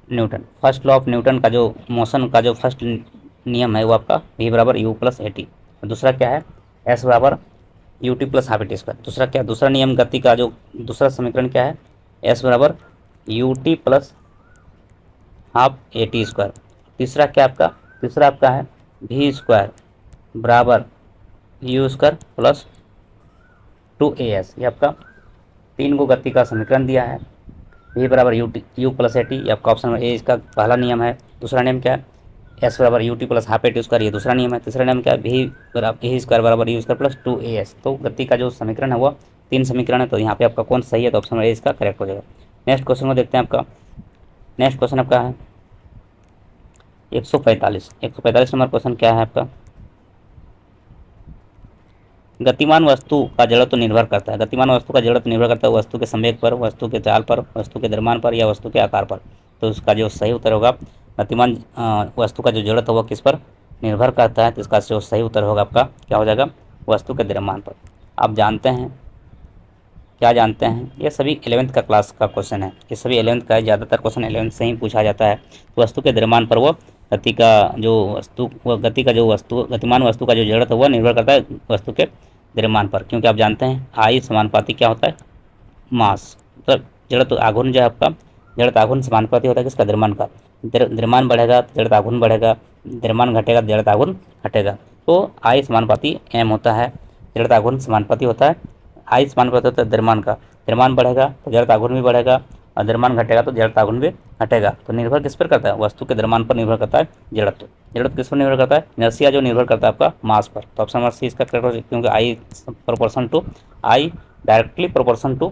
न्यूटन का जो मोशन का जो फर्स्ट नियम है वो आपका v बराबर यू प्लस ए टी। दूसरा क्या है? s बराबर U T plus half A T square. दूसरा क्या? दूसरा नियम गति का जो दूसरा समीकरण क्या है? s बराबर U T plus half A T square. तीसरा क्या आपका? तीसरा आपका है वी स्क्वायर बराबर यू स्क्वायर प्लस 2as। ये आपका 3 को गति का समीकरण दिया है। वी बराबर यू प्लस ए टी, ये आपका ऑप्शन नंबर ए इसका पहला नियम है। दूसरा नियम क्या है? एस बराबर U T plus half A T square, ये दूसरा नियम है। तीसरा नियम क्या है? वी स्क्वायर बराबर यू स्क्वायर प्लस 2as। तो गति का जो समीकरण है वो 3 समीकरण है। तो यहाँ पे आपका कौन सही है? तो ऑप्शन नंबर ए इसका करेक्ट हो जाएगा। नेक्स्ट क्वेश्चन को देखते हैं आपका। नेक्स्ट क्वेश्चन आपका है 145 नंबर क्वेश्चन क्या है आपका? गतिमान वस्तु का जड़त्व निर्भर करता है। गतिमान वस्तु का जड़त्व निर्भर करता है वस्तु के संवेग पर, वस्तु के चाल पर, वस्तु के द्रव्यमान पर या वस्तु के आकार पर। तो इसका जो सही उत्तर होगा गतिमान वस्तु का जो जड़त्व होगा किस पर निर्भर करता है? तो इसका जो सही उत्तर होगा आपका क्या हो जाएगा? वस्तु के द्रव्यमान पर। आप जानते हैं क्या जानते हैं? ये सभी 11th का क्लास का क्वेश्चन है, ये सभी 11th का है, ज़्यादातर क्वेश्चन 11th से ही पूछा जाता है। तो वस्तु के द्रव्यमान पर वो गति का जो वस्तु गति का जो वस्तु गतिमान वस्तु का जो जड़त्व है वो निर्भर करता है वस्तु के द्रव्यमान पर, क्योंकि आप जानते हैं आई समानुपाती क्या होता है? मास। तो जड़त्व आघूर्ण जो है आपका जड़त्व आघूर्ण समानुपाती होता है किसका? द्रव्यमान का। द्रव्यमान बढ़ेगा तो जड़त्व आघूर्ण बढ़ेगा, द्रव्यमान घटेगा तो जड़त्व आघूर्ण घटेगा। तो आई समानुपाती एम होता है, जड़त्व आघूर्ण समानुपाती होता है आई समानुपाती होता है द्रव्यमान का। द्रव्यमान बढ़ेगा तो जड़त्व आघूर्ण भी बढ़ेगा और द्रव्यमान घटेगा तो जड़त्व आघूर्ण भी घटेगा। तो निर्भर किस पर करता है? वस्तु के द्रव्यमान पर निर्भर करता है जड़त्व। जड़त्व किस पर निर्भर करता है? इनर्शिया जो निर्भर करता है आपका मास पर। तो ऑप्शन नंबर सी इसका करेक्ट हो जाएगा, क्योंकि I directly proportion to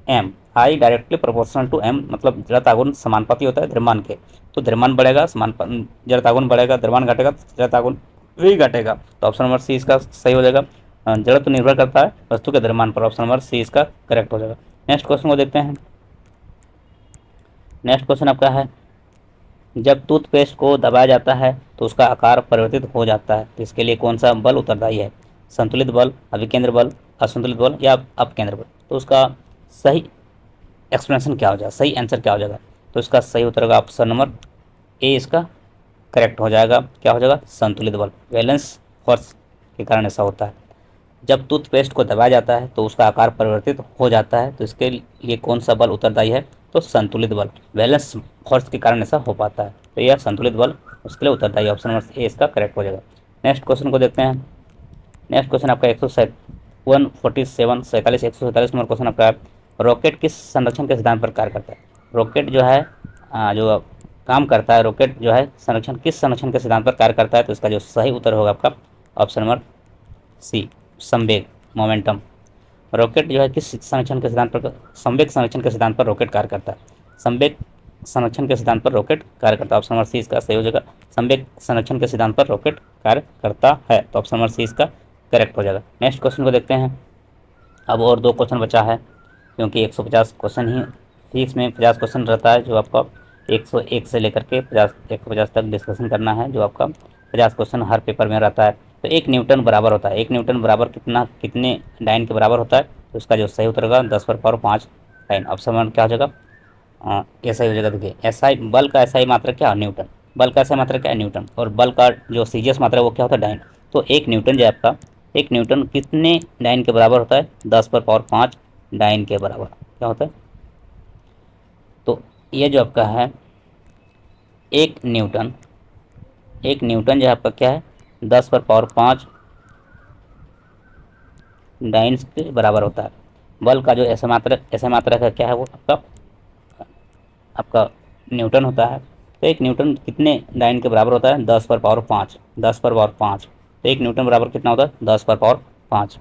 M, I directly proportional to M, मतलब जड़त्व आघूर्ण समानुपाती होता है द्रव्यमान के। तो द्रव्यमान बढ़ेगा जड़त्व आघूर्ण बढ़ेगा, द्रव्यमान घटेगा तो जड़त्व आघूर्ण भी घटेगा। तो ऑप्शन नंबर सी इसका सही हो जाएगा। जड़त्व निर्भर करता है वस्तु के द्रव्यमान पर। ऑप्शन नंबर सी इसका करेक्ट हो जाएगा। नेक्स्ट क्वेश्चन को देखते हैं। नेक्स्ट क्वेश्चन आपका है जब टूथपेस्ट को दबाया जाता है तो उसका आकार परिवर्तित हो जाता है, तो इसके लिए कौन सा बल उत्तरदायी है? संतुलित बल, अभिकेंद्र बल, असंतुलित बल या अपकेंद्र बल। तो उसका सही एक्सप्लेनेशन क्या हो जाएगा? सही आंसर क्या हो जाएगा? तो इसका सही उत्तर होगा ऑप्शन नंबर ए इसका करेक्ट हो जाएगा। क्या हो जाएगा? संतुलित बल। बैलेंस फोर्स के कारण ऐसा होता है। जब टूथपेस्ट को दबाया जाता है तो उसका आकार परिवर्तित हो जाता है, तो इसके लिए कौन सा बल उत्तरदायी है? तो संतुलित बल। बैलेंस फोर्स के कारण ऐसा हो पाता है, तो यह संतुलित बल उसके लिए उत्तरदायी। ऑप्शन नंबर ए इसका करेक्ट हो जाएगा। नेक्स्ट क्वेश्चन को देखते हैं। नेक्स्ट क्वेश्चन आपका 147 नंबर क्वेश्चन आपका है रॉकेट किस संरक्षण के सिद्धांत पर कार्य करता है? रॉकेट जो है जो काम करता है, रॉकेट जो है संरक्षण किस संरक्षण के सिद्धांत पर कार्य करता है? तो इसका जो सही उत्तर होगा आपका ऑप्शन नंबर सी संवेग, मोमेंटम। रॉकेट जो है किस संरक्षण के सिद्धांत पर, संवेग संरक्षण के सिद्धांत पर रॉकेट कार्य करता है। संवेग संरक्षण के सिद्धांत पर रॉकेट कार्य करता है। ऑप्शन नंबर सी इसका सही हो जाएगा। संवेग संरक्षण के सिद्धांत पर रॉकेट कार्य करता है, तो ऑप्शन नंबर सी इसका करेक्ट हो जाएगा। नेक्स्ट क्वेश्चन को देखते हैं। अब और 2 क्वेश्चन बचा है, क्योंकि 150 क्वेश्चन ही फिजिक्स में 50 क्वेश्चन रहता है, जो आपका 101 से लेकर के 150 तक डिस्कशन करना है, जो आपका 50 क्वेश्चन हर पेपर में रहता है। तो 1 न्यूटन बराबर होता है, 1 न्यूटन बराबर कितने डाइन के बराबर होता है, तो उसका जो सही उत्तर होगा 10 पर पावर 5 डाइन। ऑप्शन वन क्या हो जाएगा, ऐसा ही हो जाएगा। देखिए एसआई बल का एसआई मात्रा क्या है, न्यूटन। बल का एसआई मात्रा क्या है, न्यूटन। और बल का जो सीजीएस मात्रा है वो क्या होता है, डाइन। तो 1 न्यूटन जो है आपका, 1 न्यूटन कितने डाइन के बराबर होता है, 10 पर पावर 5 डाइन के बराबर क्या होता है। तो ये जो आपका है 1 न्यूटन, 1 न्यूटन जो है आपका क्या है, 10 पर पावर 5 डाइन्स के बराबर होता है। बल का जो ऐसा मात्रा का क्या है, वो आपका न्यूटन होता है। तो 1 न्यूटन कितने डाइन के बराबर होता है, 10 पर पावर 5, 10 पर पावर 5। तो 1 न्यूटन बराबर कितना होता है, 10 पर power 5।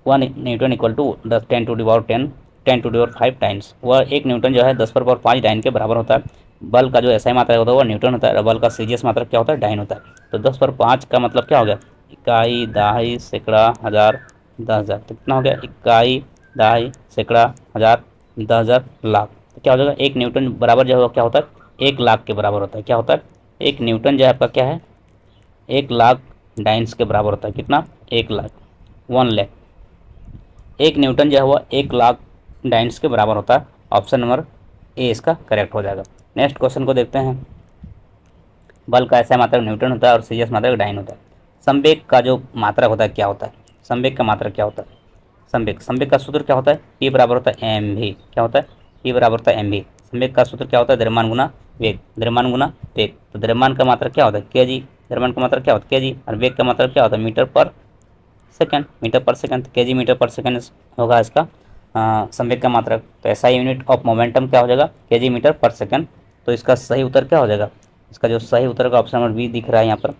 1 newton equal to 10 10 to the power 10 10 to the power 5 times. वह 1 न्यूटन जो है 10 पर पावर 5 डाइन के बराबर होता है। बल का जो एसआई मात्रा होता है वो न्यूटन होता है, और बल का सीजीएस मात्रा क्या होता है, डाइन होता है। तो 10 पर 5 का मतलब क्या हो गया, इकाई, दहाई, सैकड़ा, हज़ार, 10,000। तो कितना हो गया, इकाई, दहाई, सैकड़ा, हज़ार, 10,000, लाख। तो क्या हो जाएगा, 1 न्यूटन बराबर जो है क्या होता है, 1 लाख के बराबर होता है। क्या होता है, 1 न्यूटन जो है आपका क्या है, 1 लाख डाइन्स के बराबर होता है। कितना, 1 लाख, 1 लाख। 1 न्यूटन जो है वह 1 लाख डाइन्स के बराबर होता है। ऑप्शन नंबर ए इसका करेक्ट हो जाएगा। नेक्स्ट क्वेश्चन को देखते हैं। बल का ऐसा मात्रक न्यूटन होता है और सीजीएस मात्रक डाइन होता है। संवेग का जो मात्रक होता है क्या होता है, संवेग का मात्रक क्या होता है, संवेग का सूत्र क्या होता है, पी बराबर होता है एम भी। क्या होता है, पी बराबर होता है एम भी। संवेग का सूत्र क्या होता है, द्रव्यमान गुना वेग, द्रव्यमान गुना वेग। तो द्रव्यमान का मात्रक क्या होता है, के जी। द्रव्यमान का मात्रक क्या होता है, के जी। और वेग का मात्रक क्या होता है, metre per second, metre per second. के जी मीटर पर सेकंड होगा इसका संवेग का मात्रक। तो ऐसा यूनिट ऑफ मोमेंटम क्या हो जाएगा, के जी मीटर पर सेकंड। तो इसका सही उत्तर क्या हो जाएगा, इसका जो सही उत्तर का ऑप्शन नंबर बी दिख रहा है यहाँ पर,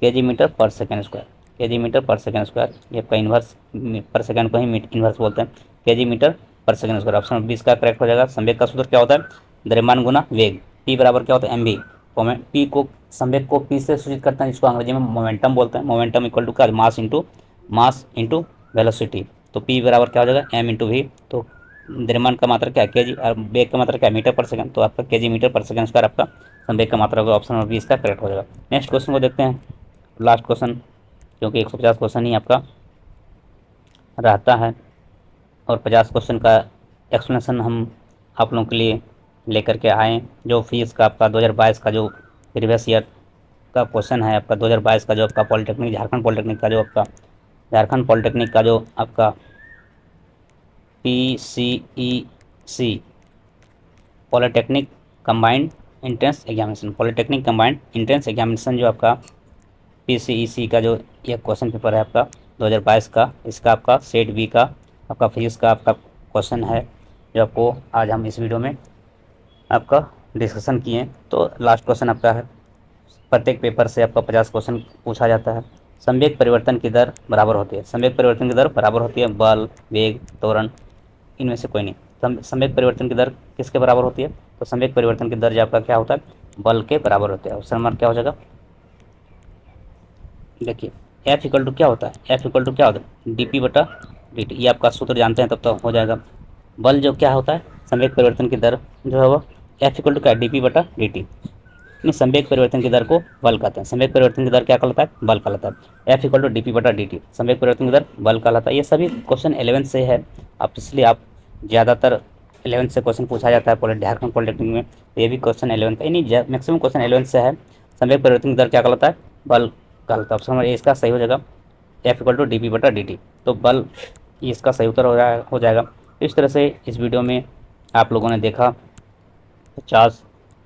के जी मीटर पर सेकंड स्क्वायर। के जी मीटर पर सेकंड स्क्वायर, ये आपका इन्वर्स पर सेकंड को ही इन्वर्स बोलते हैं, के जी metre per second square. Option number 20 का करेक्ट हो जाएगा। संवेग का सूत्र क्या होता है, द्रव्यमान गुना वेग। पी बराबर क्या होता है, एम वी। पी को, संवेग को पी से सूचित करते हैं, जिसको अंग्रेजी में मोमेंटम बोलते हैं। मोमेंटम इक्वल टू क्या, मास इंटू वेलोसिटी। तो पी बराबर क्या हो जाएगा, एम इंटू वी। तो द्रव्यमान का मात्रा क्या है, के जी, और वेग का मात्रा क्या है, मीटर पर सेकंड। तो आपका के जी मीटर पर सेकंड स्क्वायर आपका संवेग का मात्रा होगा। ऑप्शन नंबर 20 का करेक्ट हो जाएगा। नेक्स्ट क्वेश्चन को देखते हैं, लास्ट क्वेश्चन, क्योंकि 150 क्वेश्चन ही आपका रहता है और 50 क्वेश्चन का एक्सप्लेनेशन हम आप लोगों के लिए लेकर के आए। जो फीस का आपका 2022 का जो प्रीवियस ईयर का क्वेश्चन है आपका, 2022 का जो आपका पॉलिटेक्निक, झारखंड पॉलिटेक्निक का जो आपका, झारखंड पॉलिटेक्निक का जो आपका PCEC polytechnic combined entrance examination, polytechnic combined entrance examination जो आपका PCEC का जो ये क्वेश्चन पेपर है आपका 2022 का, इसका आपका सेट बी का आपका फिजिक्स का आपका क्वेश्चन है, जो आपको आज हम इस वीडियो में आपका डिस्कशन किए। तो लास्ट क्वेश्चन आपका है, प्रत्येक पेपर से आपका 50 क्वेश्चन पूछा जाता है। संवेग परिवर्तन की दर बराबर होती है, संवेग परिवर्तन की दर बराबर होती है बल, वेग, त्वरण, इनमें से कोई नहीं। संवेग परिवर्तन की दर किसके बराबर होती है, तो संवेग परिवर्तन की दर जो आपका क्या होता है, बल के बराबर होता है। ऑप्शन नंबर क्या हो जाएगा, देखिए एफ इक्वल टू क्या होता है, एफ इक्वल टू क्या होता है, डी पी बटा डी टी। ये आपका सूत्र जानते हैं तब तो हो जाएगा। बल जो क्या होता है, संवेग परिवर्तन की दर जो है वो एफ इक्वल टू क्या, डी पी बटा डी टी। संवेग परिवर्तन की दर को बल कहते हैं। संवेग परिवर्तन की दर क्या कहलाता है, बल कहलाता है। F equal to D P बटा डी टी, संवेग परिवर्तन की दर बल कहलाता है। ये सभी क्वेश्चन 11 से है, आप इसलिए आप ज़्यादातर 11 से क्वेश्चन पूछा जाता है झारखंड पॉलिटेक्निक में। तो ये भी क्वेश्चन 11 का, यानी मैक्सिमम क्वेश्चन 11 से है। संवेग परिवर्तन की दर क्या कहलाता है, बल कहलाता है। ऑप्शन नंबर ए इसका सही हो जाएगा, F equal to D P बटा डी टी। तो बल इसका सही उत्तर हो जाएगा। इस तरह से इस वीडियो में आप लोगों ने देखा 50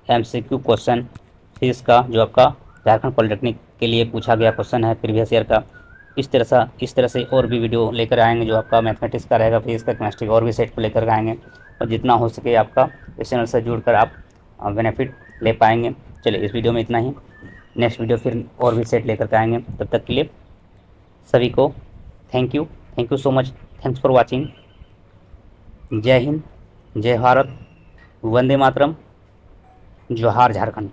MCQ क्वेश्चन फिजिक्स का, जो आपका झारखंड पॉलिटेक्निक के लिए पूछा गया क्वेश्चन है प्रीवियस ईयर का। इस तरह से और भी वीडियो लेकर आएंगे, जो आपका मैथमेटिक्स का रहेगा, फिजिक्स का, केमिस्ट्री और भी सेट को लेकर आएंगे, और जितना हो सके आपका इस चैनल से जुड़कर आप बेनिफिट ले पाएंगे। चलिए इस वीडियो में इतना ही, नेक्स्ट वीडियो फिर और भी सेट लेकर के आएंगे। तब तक के लिए सभी को thank you. Thank you so much, thanks for watching. जय हिंद, जय भारत, वंदे मातरम, जोहार झारखंड।